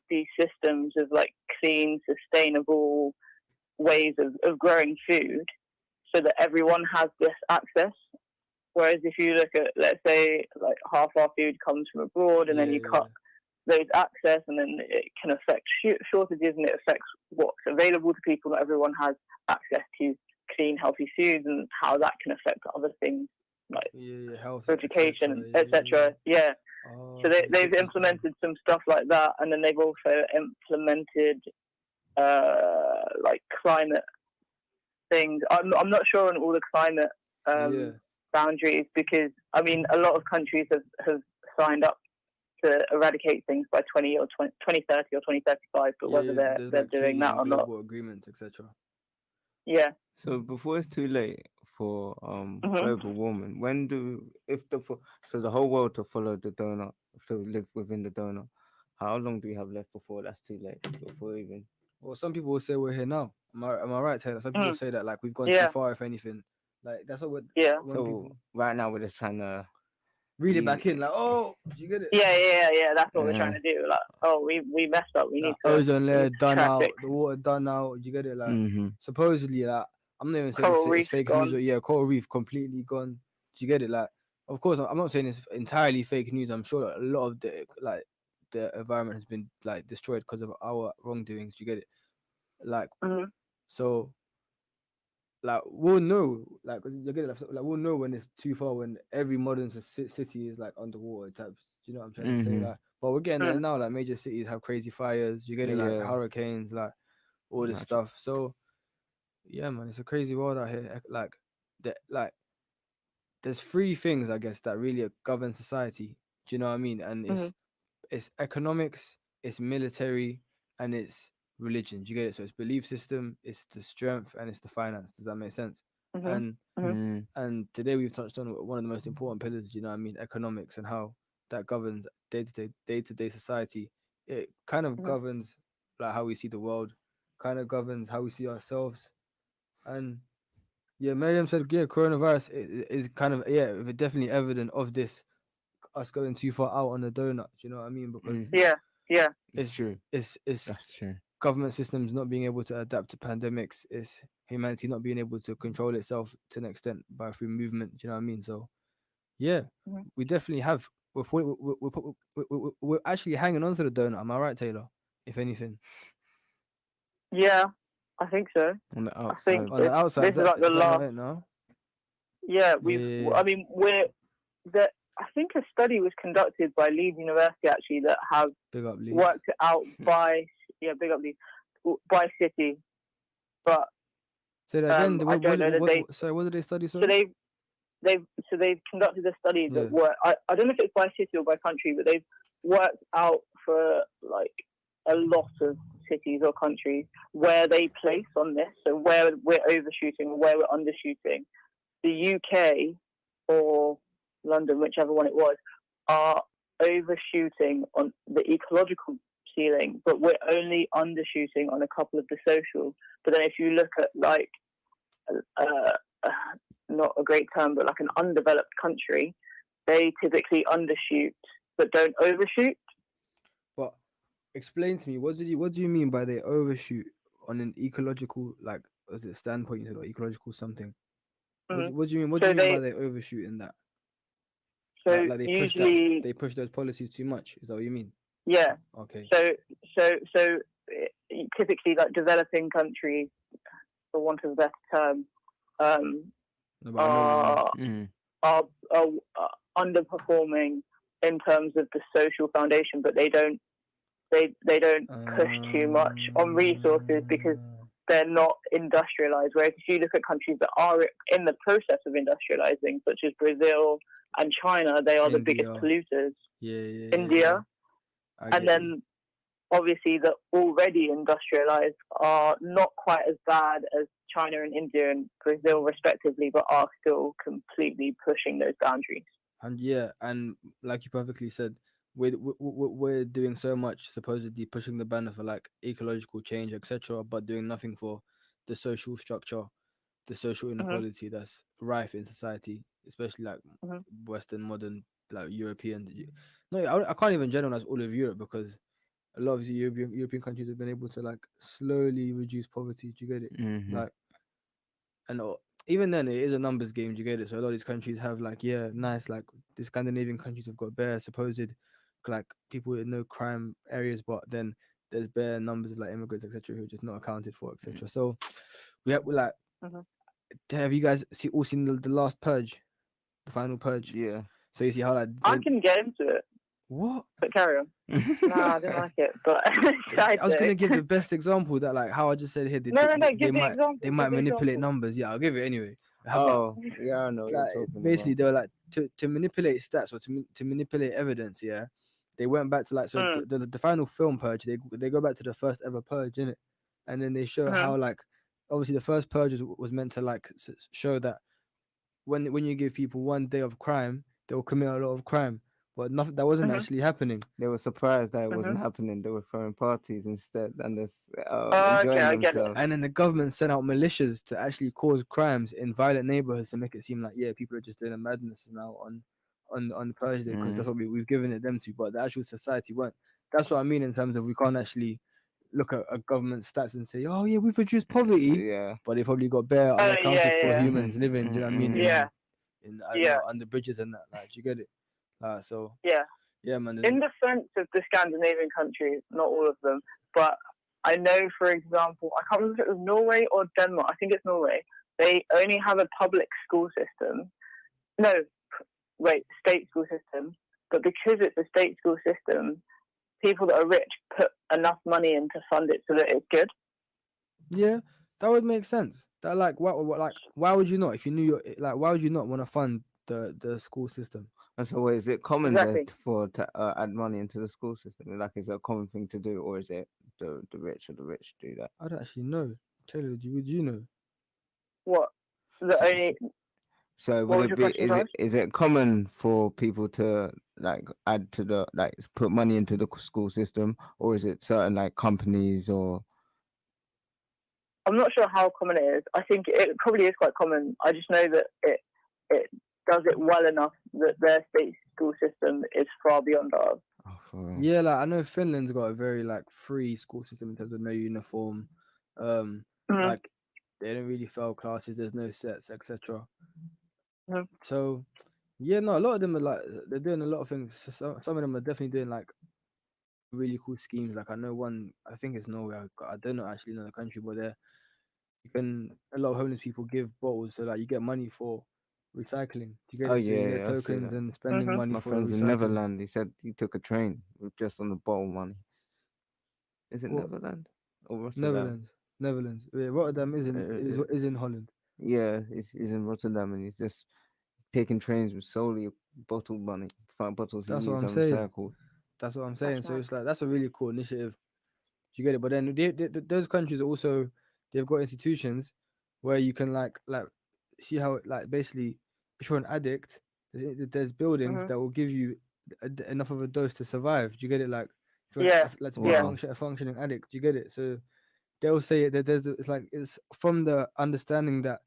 these systems of like clean, sustainable ways of growing food, so that everyone has this access. Whereas if you look at, let's say, like half our food comes from abroad, and then you cut those access, and then it can affect shortages, and it affects what's available to people. Not everyone has access to clean, healthy foods, and how that can affect other things like health, education, etc. So they've implemented some stuff like that, and then they've also implemented like climate things. I'm not sure on all the climate boundaries, because I mean a lot of countries have signed up to eradicate things by 2030 or 2035, but whether they're doing that or not. Agreements, etc. Yeah. So before it's too late for global warming, when the whole world to follow the donut, to live within the donut, How long do we have left before that's too late? Before even. Well, some people will say we're here now. Am I right, Taylor? Some people Mm. say that like we've gone too Yeah. far, if anything. Like that's what Yeah. when So people right now we're just trying to read it ease back in, like, oh, do you get it? Yeah. That's what we're trying Uh-huh. to do. Like, oh, we messed up. We Like, need to. ozone layer done out, traffic. the water done out. Do you get it? Like Mm-hmm. supposedly, like I'm not even saying Coral it's reef's fake gone. news. Or, yeah, coral reef completely gone. Do you get it? Like, of course, I'm not saying it's entirely fake news. I'm sure that a lot of the environment has been like destroyed because of our wrongdoings. Do you get it? Like, Mhm. so like we'll know, like you get it, like we'll know when it's too far, when every modern city is like underwater types. Do you know what I'm trying to say? Mm-hmm. Like, but we're getting there Mm. now. Like major cities have crazy fires. You get it, like Yeah. hurricanes, like all this Imagine. stuff. So yeah, man, it's a crazy world out here. Like there's three things I guess that really govern society. Do you know what I mean? And Mhm. it's economics, it's military, and it's religion. Do you get it? So it's belief system, it's the strength, and it's the finance. Does that make sense? Mhm. And Mhm. Mm. and today we've touched on one of the most important pillars. Do you know what I mean? Economics, and how that governs day-to-day society. It kind of Mhm. governs like how we see the world, kind of governs how we see ourselves. And yeah, Miriam said, yeah, coronavirus is kind of, yeah, definitely evident of this, us going too far out on the donut. Do you know what I mean? Because Mm. Yeah. It's true. it's That's true. government systems not being able to adapt to pandemics. It's humanity not being able to control itself to an extent by through movement. Do you know what I mean? So yeah, Mhm. we definitely have. We're actually hanging on to the donut. Am I right, Taylor? If anything, Yeah. I think so. On the I think outside. on the outside, this is like the is that not last. it? No. Yeah. Yeah. I mean, I think a study was conducted by Leeds University actually that have Big up, Leeds. worked it out by big up Leeds, by city, but Say that again. I don't know that they. Sorry, what did they study? So Sorry. they've conducted a study Yeah. that I don't know if it's by city or by country, but they've worked out for like a lot of cities or countries where they place on this, so where we're overshooting or where we're undershooting. The UK or London, whichever one it was, are overshooting on the ecological ceiling, but we're only undershooting on a couple of the social. But then if you look at like uh, not a great term, but like an undeveloped country, they typically undershoot but don't overshoot. But explain to me, what do you mean by they overshoot on an ecological, like, was it standpoint, you said, or ecological something? Mm. What do you mean? What do So you mean by they they overshoot in that? so Like usually they push those policies too much. Is that what you mean? yeah. Okay. So typically like developing countries, for want of a better term, No, but I know what you mean. are Mm. are underperforming in terms of the social foundation, but they don't push too much on resources because they're not industrialized. Whereas if you look at countries that are in the process of industrializing, such as Brazil and China, they are the biggest India. polluters. Yeah. India, I and get you. then obviously the already industrialized are not quite as bad as China and India and Brazil respectively, but are still completely pushing those boundaries. And yeah, and like you perfectly said, we're doing so much, supposedly pushing the banner for like ecological change, etc., but doing nothing for the social structure, the social inequality that's rife in society, especially like Mhm. Western modern, like European. No, I can't even generalize all of Europe, because a lot of the European countries have been able to like slowly reduce poverty. Do you get it? Mhm. Like, and even then, it is a numbers game. Do you get it? So a lot of these countries have like, yeah, nice, like the Scandinavian countries have got bare supposed like people with no crime areas, but then there's bare numbers of like immigrants, etc., who are just not accounted for, etc. So we like, Mhm. have you guys all seen the last purge, the final purge? Yeah. So you see how like I can get into it, what? but carry on. No, I didn't like it, but I was gonna give the best example, that like how I just said here. No, give the might example. they might give the manipulate example. numbers. Yeah, I'll give it anyway. How about Oh, yeah, I know what you're like talking basically about. they were like to manipulate stats, or to manipulate evidence. Yeah, they went back to like, so Mm. the final film purge. They go back to the first ever purge, in it, and then they show how like obviously the first purge was meant to like show that when you give people one day of crime, they will commit a lot of crime. but nothing that wasn't Mhm. actually happening. They were surprised that it wasn't Mhm. happening. They were throwing parties instead and just Oh, okay, enjoying I get it. themselves. And then the government sent out militias to actually cause crimes in violent neighborhoods to make it seem like, yeah, people are just doing a madness now on Persia Day because that's what we've given it them to. But the actual society weren't. That's what I mean in terms of we can't actually look at a government stats and say, oh yeah, we've reduced poverty, Yeah. but they probably got bare Oh, unaccounted yeah, for yeah. humans living. Do you know what I mean? Yeah. In I don't Yeah. know, under bridges and that. Like, do you get it? So Yeah. yeah, man. In defense of the Scandinavian countries, not all of them, but I know, for example, I can't remember if it was Norway or Denmark. I think it's Norway. They only have a public school system. No, wait, state school system. But because it's a state school system, people that are rich put enough money in to fund it so that it's good. Yeah, that would make sense. That like why would you not if you knew why would you not want to fund the school system? And so, is it common Exactly. to add money into the school system? Like, is it a common thing to do, or is it the rich do that? I don't actually know. Taylor, would you know? What? The So, only. so What would was it your be? question, Taj? Is it common for people to like add to the put money into the school system, or is it certain like companies or? I'm not sure how common it is. I think it probably is quite common. I just know that it does it well enough that their state school system is far beyond ours. Oh, for real. Yeah, like I know Finland's got a very like free school system in terms of no uniform. Mhm. Like they don't really fail classes. There's no sets, etc. Mhm. So yeah, no, a lot of them are like they're doing a lot of things. Some of them are definitely doing like really cool schemes. Like I know one, I think it's Norway. I don't know actually know the country, but there you can a lot of homeless people give bottles, so like you get money for recycling. Do you get Oh it? So you yeah, get yeah, I've seen tokens that. and spending Mhm. money My for the friends in recycling. Netherlands, he said he took a train with just on the bottle money. Is it What? Netherlands or Rotterdam? Netherlands. Yeah, Rotterdam Uh, is in Holland. Yeah, he's in Rotterdam and he's just taking trains with solely bottled money, five bottles he That's what used I'm and saying. recycled. That's what I'm That's saying. So mad. it's like that's a really cool initiative. You get it, but then those countries also they've got institutions where you can like see how like basically if you're an addict, there's buildings Mhm. that will give you enough of a dose to survive. Do you get it? Like if you're Yeah. like to be Yeah. Wow. a functioning addict. Do you get it? So they'll say that it's like it's from the understanding that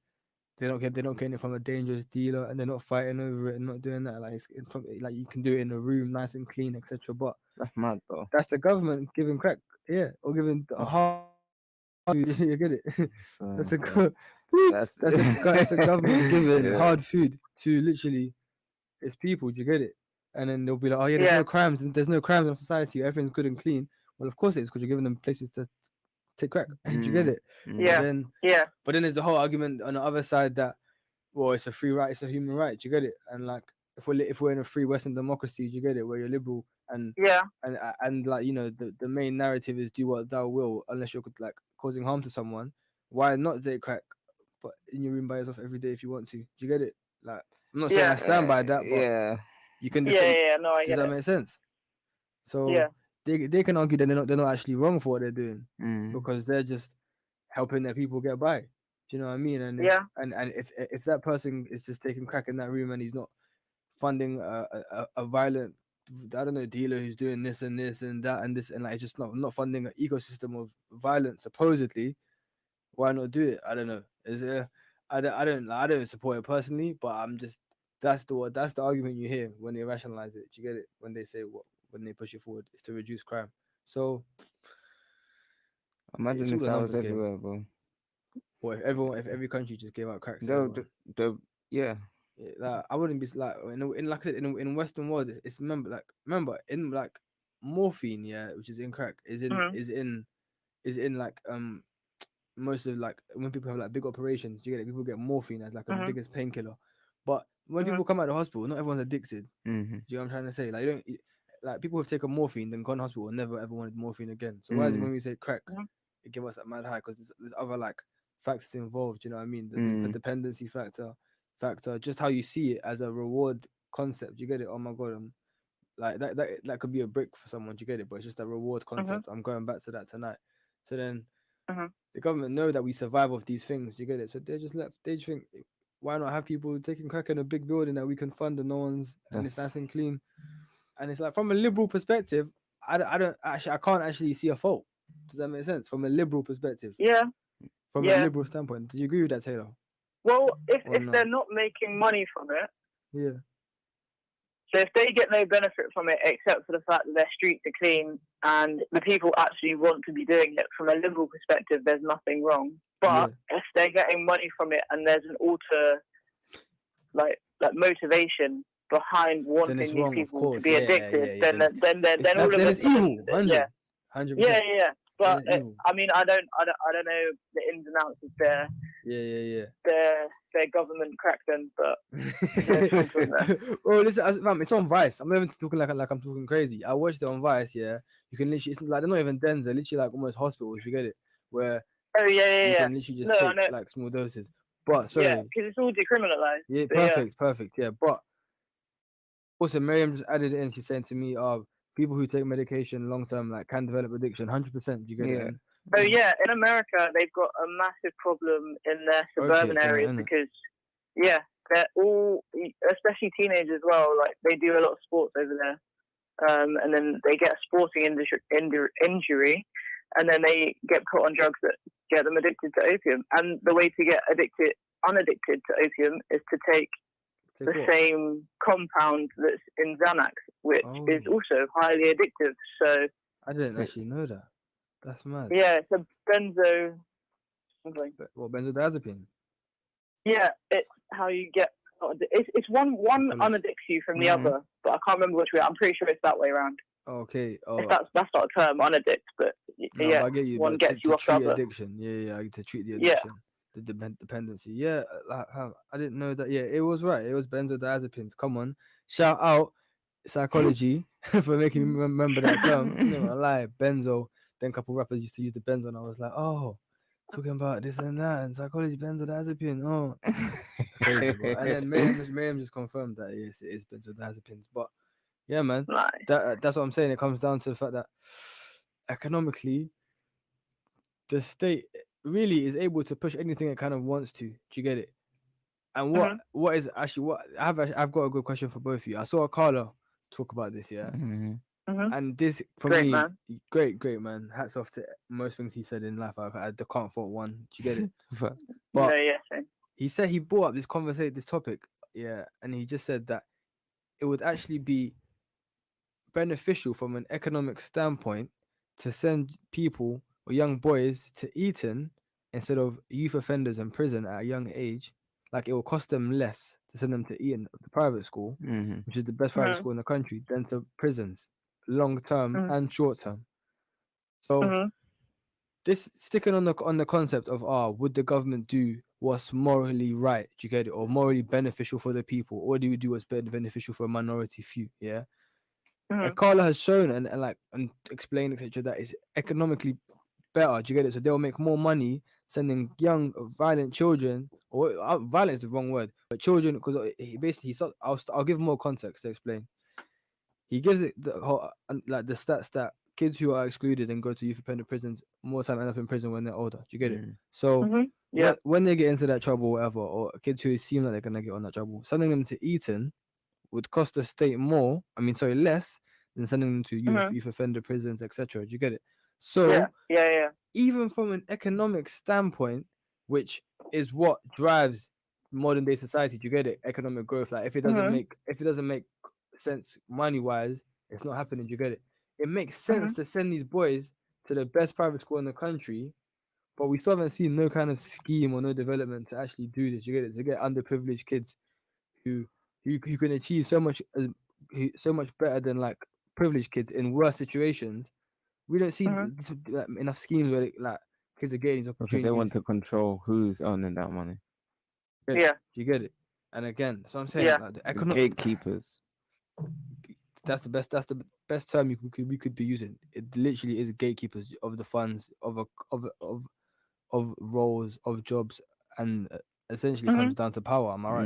they don't get it from a dangerous dealer and they're not fighting over it and not doing that. Like it's from like you can do it in a room, nice and clean, etc. But That's mad though. that's the government giving crack, yeah, or giving a Oh, hard. You get it? That's so a that's that's the government giving yeah. hard food to literally its people. Do you get it? And then they'll be like, oh yeah, Yeah. there's no crimes in society, everything's good and clean. Well, of course it is because you're giving them places to take crack. Do you get Mm, it? mm. Yeah. Yeah. But then there's the whole argument on the other side that well, it's a free right, it's a human right. Do you get it? And like if we're in a free Western democracy, do you get it? Where you're liberal Yeah. and like you know the main narrative is do what thou will unless you're like causing harm to someone. Why not take crack, but in your room by yourself every day if you want to? Do you get it? Like I'm not saying I Yeah. stand by that, but Yeah. you can Yeah. defend. Yeah. No, I Does get that it. make sense? So Yeah. they can argue that they're not actually wrong for what they're doing Mm. because they're just helping their people get by. Do you know what I mean? And Yeah. if that person is just taking crack in that room and he's not funding a violent, I don't know, dealer who's doing this and this and that and this and like just not funding an ecosystem of violence supposedly, why not do it? I don't know. Is it? I don't support it personally, but I'm just that's the argument you hear when they rationalize it. Do you get it? When they say what when they push it forward is to reduce crime. So it's Imagine if all a that was numbers game. everywhere, bro. Or if every country just gave out cracks to They'll, everyone. yeah. Yeah, like I wouldn't be like in like I said in Western world it's remember in like morphine, yeah, which is in crack Mhm. is in like most of like when people have like big operations, you get it, people get morphine as like a Mhm. biggest painkiller. But when Mhm. people come out of the hospital, not everyone's addicted. Mm-hmm. Do you know what I'm trying to say? Like you don't like people who've taken morphine then gone to hospital and never ever wanted morphine again. So why is it when we say crack, Mhm. it give us that mad high? Because there's other like factors involved. You know what I mean? The Mm. dependency factor, just how you see it as a reward concept. You get it? Oh my god, like that could be a brick for someone. You get it? But it's just a reward Mhm. concept. I'm going back to that tonight. So then Mhm. the government know that we survive off these things. You get it? So they just think, why not have people taking crack in a big building that we can fund and no one's and it's nice That's and clean. And it's like from a liberal perspective, I can't actually see a fault. Does that make sense? From a liberal perspective. Yeah. From a liberal standpoint. Do you agree with that, Taylor? Well, if no? they're not making money from it, yeah. So if they get no benefit from it except for the fact that their streets are clean and the people actually want to be doing it, from a liberal perspective, there's nothing wrong. But if they're getting money from it and there's an like motivation behind wanting these people to be addicted, then all of it's evil. 100%. Yeah. But I mean, I don't know the ins and outs of their government crackdown, but well, listen, fam, it's on Vice. I'm not even talking like I'm talking crazy. I watched it on Vice. Yeah, you can literally, it's like, they're not even dens. They're literally like almost hospitals. You get it? Where you can literally just take like small doses. But sorry, because it's all decriminalized. Yeah, perfect. Yeah, but also Miriam just added it in. She's saying to me, people who take medication long term like can develop addiction. 100%. You get it? Oh yeah, in America they've got a massive problem in their suburban areas because they're all, especially teenagers as well. Like they do a lot of sports over there, and then they get a sporting injury, and then they get put on drugs that get them addicted to opium. And the way to get unaddicted to opium is to take the same compound that's in Xanax, which is also highly addictive. So I didn't actually know that. That's mad. Yeah, it's a benzo something. What, benzodiazepine? Yeah, it's how you get. It's one unaddicts you from the other, but I can't remember which way. I'm pretty sure it's that way around. Okay. If that's not a term, unaddict, but I get you. One gets you off the other. Addiction. Yeah, to treat the addiction. The dependency. Yeah, I didn't know that. Yeah, it was right. It was benzodiazepines. Come on, shout out psychology for making me remember that term. I'm not gonna lie, benzo. Then a couple rappers used to use the benzo, and I was like, talking about this and that, and psychology, benzodiazepine. Crazy, bro. And then Miriam just confirmed that yes, it is benzodiazepines. But yeah, man, that's what I'm saying. It comes down to the fact that economically, the state really is able to push anything it kind of wants to. Do you get it? And what is actually what I've got a good question for both of you. I saw Carla talk about this, yeah. And this for me, man. great man. Hats off to most things he said in life. I can't fault one. Do you get it? But he said he brought up this topic, yeah, and he just said that it would actually be beneficial from an economic standpoint to send people or young boys to Eton instead of youth offenders in prison at a young age. Like it will cost them less to send them to Eton, the private school, which is the best private school in the country, than to prisons, long term and short term. So this sticking on the concept of would the government do what's morally right? Do you get it? Or morally beneficial for the people, or do we do what's beneficial for a minority few? Yeah. And Carla has shown and explained, etc., that it's economically better. Do you get it? So they'll make more money sending young violent children, or violent is the wrong word, but children, because he I'll give more context to explain. He gives it the whole the stats that kids who are excluded and go to youth offender prisons more time end up in prison when they're older. Do you get it? So when they get into that trouble, or whatever, or kids who seem like they're gonna get on that trouble, sending them to Eton would cost the state less than sending them to youth offender prisons, etc. Do you get it? So even from an economic standpoint, which is what drives modern day society, do you get it? Economic growth. Like if it doesn't make sense money wise, it's not happening. Do you get it? It makes sense to send these boys to the best private school in the country, but we still haven't seen no kind of scheme or no development to actually do this. You get it? To get underprivileged kids who can achieve so much better than like privileged kids in worse situations. We don't see enough schemes where kids are getting these opportunities. Because they want to control who's earning that money. Yeah, you get it. And again, that's what I'm saying. Like the gatekeepers. That's the best term we could be using. It literally is gatekeepers of the funds of roles of jobs, and essentially comes down to power. Am I right?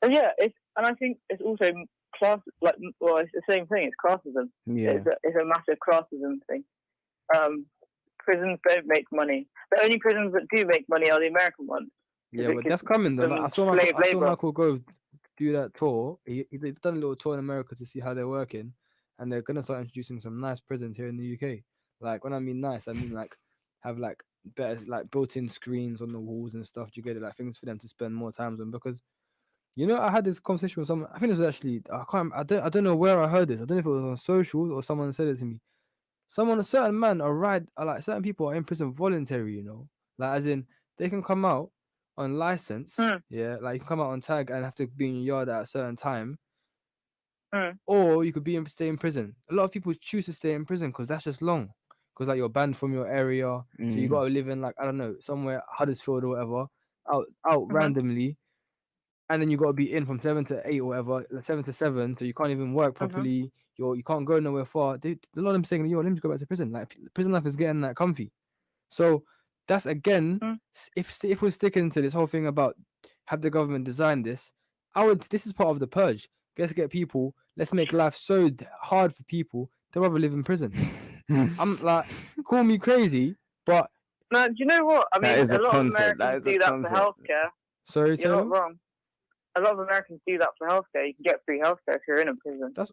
And I think it's also class. It's the same thing. It's classism. Yeah, it's a massive classism thing. Prisons don't make money. The only prisons that do make money are the American ones. Yeah, but that's coming though. I saw Michael Gove do that tour. They've done a little tour in America to see how they're working, and they're gonna start introducing some nice prisons here in the UK. Like when I mean nice, I mean like have like better like built-in screens on the walls and stuff. Do you get it? Like things for them to spend more time on because I had this conversation with someone. I think it was actually I don't know where I heard this. I don't know if it was on socials or someone said it to me. A certain man like certain people are in prison voluntary. Like as in they can come out on license. Mm. Yeah, like you can come out on tag and have to be in your yard at a certain time, Mm. or you could stay in prison. A lot of people choose to stay in prison because that's just long. Because like you're banned from your area, so you gotta live in like I don't know somewhere Huddersfield or whatever, out Mhm. randomly, and then you got to be in from 7 to 8 or whatever, like 7 to 7, so you can't even work Mhm. properly. You can't go nowhere far. A lot of them saying, "Yo, let me just go back to prison." Like prison life is getting that comfy. So that's again, Mm. if we're sticking to this whole thing about have the government design this, this is part of the purge. Let's get people. Let's make life so hard for people to rather live in prison. I'm like, call me crazy, but No, do you know what? I mean, That is a a lot concept. of Americans do that for healthcare. sorry, You're not Taylor. wrong. A lot of Americans do that for healthcare. You can get free healthcare if you're in a prison. That's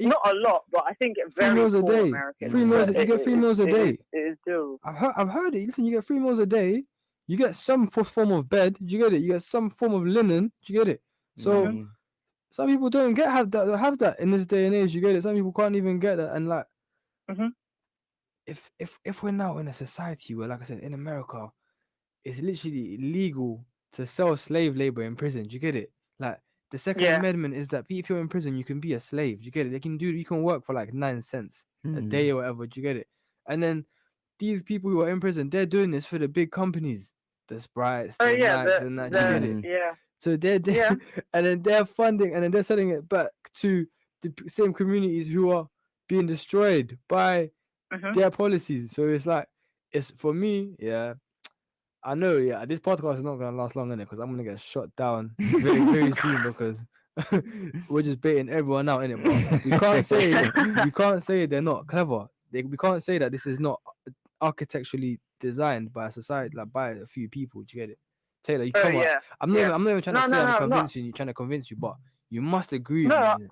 Not a lot, but I think Free very meals a poor day. Americans. Free meals. but You get free meals a day. It is doable. I've heard it. Listen, you get 3 meals a day. You get some form of bed. Do you get it? You get some form of linen. Do you get it? So some people don't have that in this day and age. You get it? Some people can't even get that. And like, Mhm. if we're now in a society where, like I said, in America, it's literally illegal to sell slave labor in prison. Do you get it? Like the Second Yeah. Amendment is that if you're in prison, you can be a slave. Do you get it? You can work for like 9 cents a day or whatever. Do you get it? And then these people who are in prison, they're doing this for the big companies, the Sprites, the Nikes, and that. Do you get it? Yeah. So they're Yeah. and then they're funding, and then they're selling it back to the same communities who are being destroyed by Mhm. their policies. So it's like, it's for me, yeah. I know, yeah. This podcast is not gonna last long, innit? Because I'm gonna get shut down very, very soon because we're just baiting everyone out, innit? But we can't say they're not clever. We can't say that this is not architecturally designed by a society, like by a few people. Do you get it, Taylor? You Oh, come on. yeah. I'm not even trying to say I'm no, convincing you, trying to convince you, but you must agree with No, me. innit?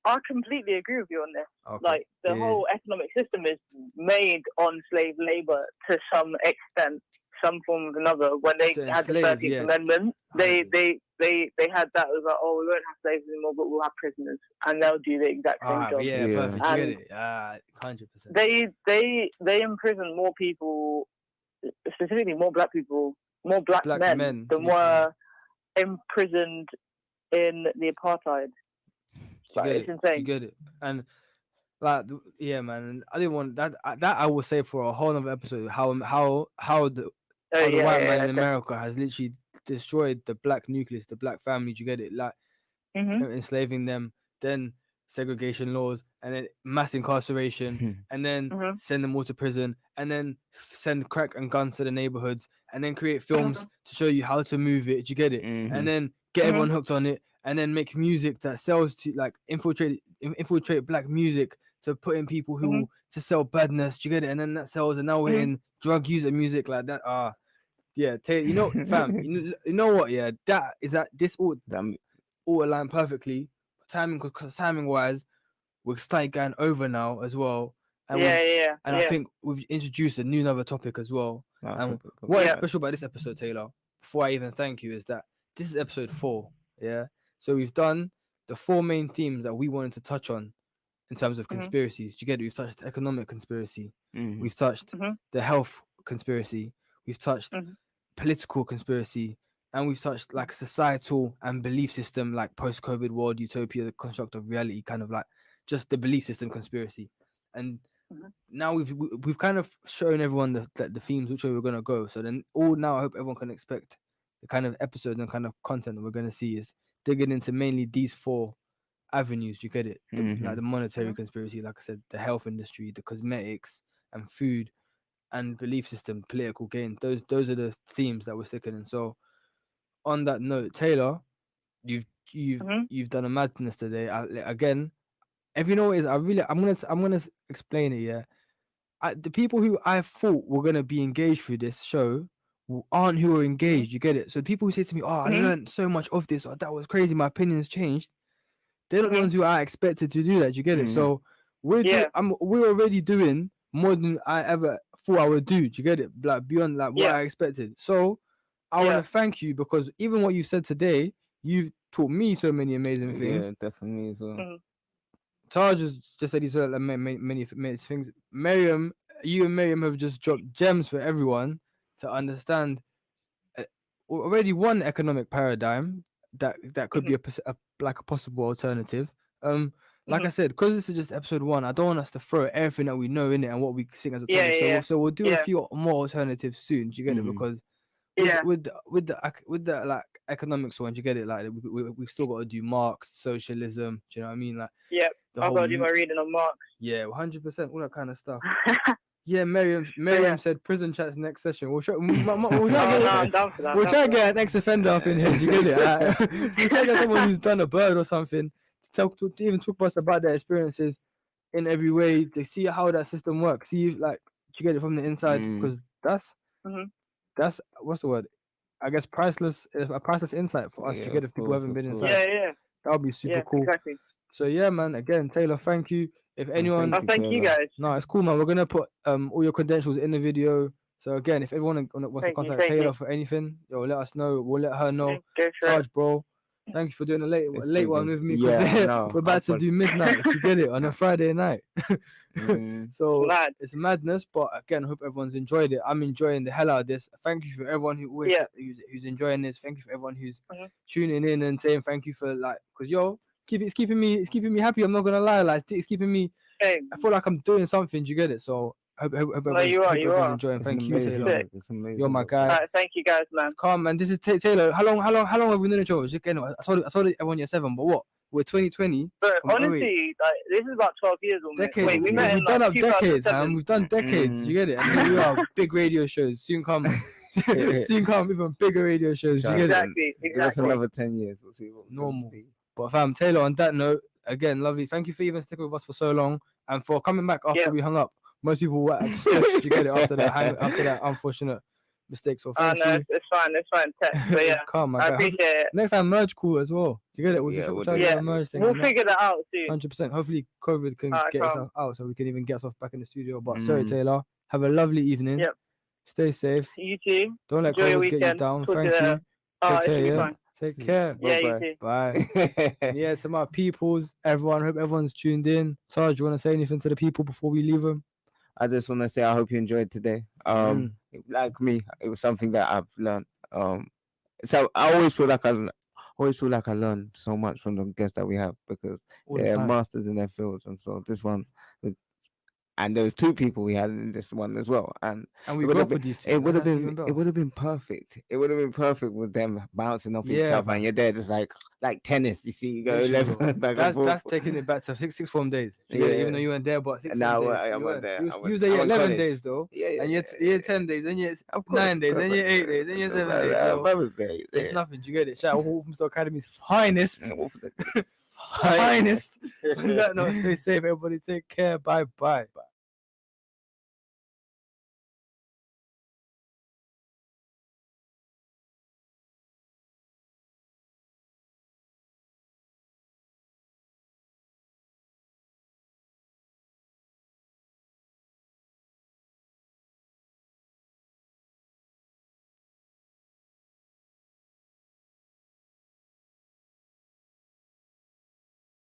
I completely agree with you on this. Okay. Like the whole economic system is made on slave labor to some extent, some form or another. When they So had the enslaved, 13th yeah. Amendment, they 100%. had that. It was like, oh, we won't have slaves anymore, but we'll have prisoners, and they'll do the exact same job. Yeah, Yeah. perfect. You get And it. 100%. They imprison more people, specifically more black people, more black men men, than were imprisoned in the apartheid. Like, it's insane. You get it. And like, yeah, man. I didn't want that. That I will say for a whole other episode. How the white man in America has literally destroyed the black nucleus, the black family. Do you get it? Like enslaving them, then segregation laws, and then mass incarceration, and then send them all to prison, and then send crack and guns to the neighborhoods, and then create films to show you how to move it. Do you get it? And then get everyone hooked on it, and then make music that sells to like infiltrate black music to put in people who to sell badness. Do you get it? And then that sells, and now we're in drug user music like that. Yeah, fam, you know what? Yeah, this all aligned perfectly. Timing wise, we're starting going over now as well. And I think we've introduced another topic as well. And what is special about this episode, Taylor? Before I even thank you, is that this is episode 4. Yeah. So we've done the 4 main themes that we wanted to touch on in terms of conspiracies. Do you get it? We've touched the economic conspiracy. We've touched the health conspiracy. We've touched political conspiracy, and we've touched like societal and belief system, like post-COVID world utopia, the construct of reality, kind of like just the belief system conspiracy. And now we've kind of shown everyone the themes which way we're gonna go. So then now I hope everyone can expect the kind of episode and kind of content that we're gonna see is digging into mainly these 4 avenues. You get it? Like the monetary conspiracy, like I said, the health industry, the cosmetics and food, and belief system, political gain. Those are the themes that we're sticking in. So on that note, Taylor, you've done a madness today. Again, if you know what it is, I'm gonna explain it. Yeah, the people who I thought were gonna be engaged through this show aren't who are engaged. You get it? So people who say to me, "Oh, I Mhm. learned so much of this," or "That was crazy. My opinion's changed." They're not the Mhm. ones who I expected to do that. You get it? Mhm. So Yeah. we're already doing more than I ever thought I would do. Do you get it? Like beyond like what Yeah. I expected. So I want Yeah. to thank you because even what you said today, you've taught me so many amazing things. Yeah, definitely as well. Mhm. Taj just said he said like, many things. Miriam, you and Miriam have just dropped gems for everyone to understand already one economic paradigm that could be like a possible alternative. Like I said, because this is just episode 1, I don't want us to throw everything that we know in it and what we think as Yeah, alternatives. yeah, So we'll do a yeah. few more alternatives soon. Do you get it? Mhm. Because Yeah. with the like economics one, do you get it? Like we still got to do Marx, socialism. Do you know what I mean? Like Yep. the I've whole got to do my reading on Marx. yeah, 100%, all that kind of stuff. Yeah, Miriam yeah. said prison chat's next session. We'll try, we'll try Oh, to no, get, I'm down for that. we'll down try for to get an ex-offender up in here. Do you get it? We'll try to get someone who's done a bird or something to even talk to us about their experiences in every way. They see how that system works. See if, like, do you get it from the inside? Because that's Mhm. that's what's the word? I guess priceless, a priceless insight for us to Yeah, get of if people course, haven't of been course. inside. Yeah, yeah. That would be super Yeah, cool. exactly. So yeah, man. Again, Taylor, thank you. If anyone, Oh, thank you guys. no, it's cool, man. We're gonna put all your credentials in the video. So again, if everyone wants to Thank you, contact thank Taylor you. for anything, yo, let us know. We'll let her know. Go for it. Taj, bro, thank you for doing a late It's late been one good. with me. Yeah, Because no, we're about to I've do midnight. You get it on a Friday night. Mhm. So Mad. it's madness, but again, I hope everyone's enjoyed it. I'm enjoying the hell out of this. Thank you for everyone who always Yeah. who's enjoying this. Thank you for everyone who's Mhm. tuning in and saying thank you for like, cause yo, it's keeping me happy. I'm not gonna lie, like it's keeping me. Same. I feel like I'm doing something. Do you get it? So hope No, you are, you everyone's are. enjoying. It's Thank you, amazing. Taylor. Sick. It's amazing. You're my work. guy. All right, thank you guys, man. Calm, man. This is Taylor. How long have we known each other? Again, I told everyone you're 7, but what? We're 2020. But from 08. honestly, like this is about 12 years almost. Decades. Wait, we met We've in done like up decades, 2007. man. We've done decades. You get it? And here we are, big radio shows. Soon come even bigger radio shows. You get it? Exactly, Give us exactly. another 10 years. We'll see what we're gonna Normal. be. But fam, Taylor, on that note, again, lovely. Thank you for even sticking with us for so long and for coming back after Yeah. we hung up. Most people were at stretch to get it after that unfortunate mistake. So thank No, you. it's fine. Text. But yeah, It's calm, my I guy. appreciate it. Next time, merge call as well. Do you get it? We'll Yeah, just we'll try to do get Yeah, a merge thing. we'll figure that out soon. 100%. Hopefully, COVID can Alright, get calm. itself out so we can even get us off back in the studio. But sorry, Taylor. Have a lovely evening. Yep. Stay safe. You too. Don't let Enjoy your COVID get you weekend. down. Talk to you Thank you. later. Take It care, should be yeah? fine. Take care. Yeah, you Bye-bye. too. Bye. And yeah, to my peoples, everyone, hope everyone's tuned in. Sarge, you want to say anything to the people before we leave them? I just want to say I hope you enjoyed today. Like me, it was something that I've learned. So I always feel like I learn so much from the guests that we have because All the they're time. masters in their fields, and so this one, and there was 2 people we had in this one as well, and And we it would grew have up been, with these two. it would have That's been, even better. it would have been perfect. It would have been perfect with them bouncing off each Yeah, other, man. and you're there just like tennis. You see, you go Literally, 11 bro. back and forth. That's taking it back to sixth form days. You get it? Even though you weren't there, but sixth No, form days. I you wasn't weren't. there. You I was went- there I year went 11 college. days though. Yeah, And year 10 days, and year Of course, 9 days, of and year 8 days, and year 7 days. So I was there. it's nothing. You get it? Shout out Wolfhamstow Academy's finest. Yeah. Finest. On that note, stay safe, everybody. Take care. Bye.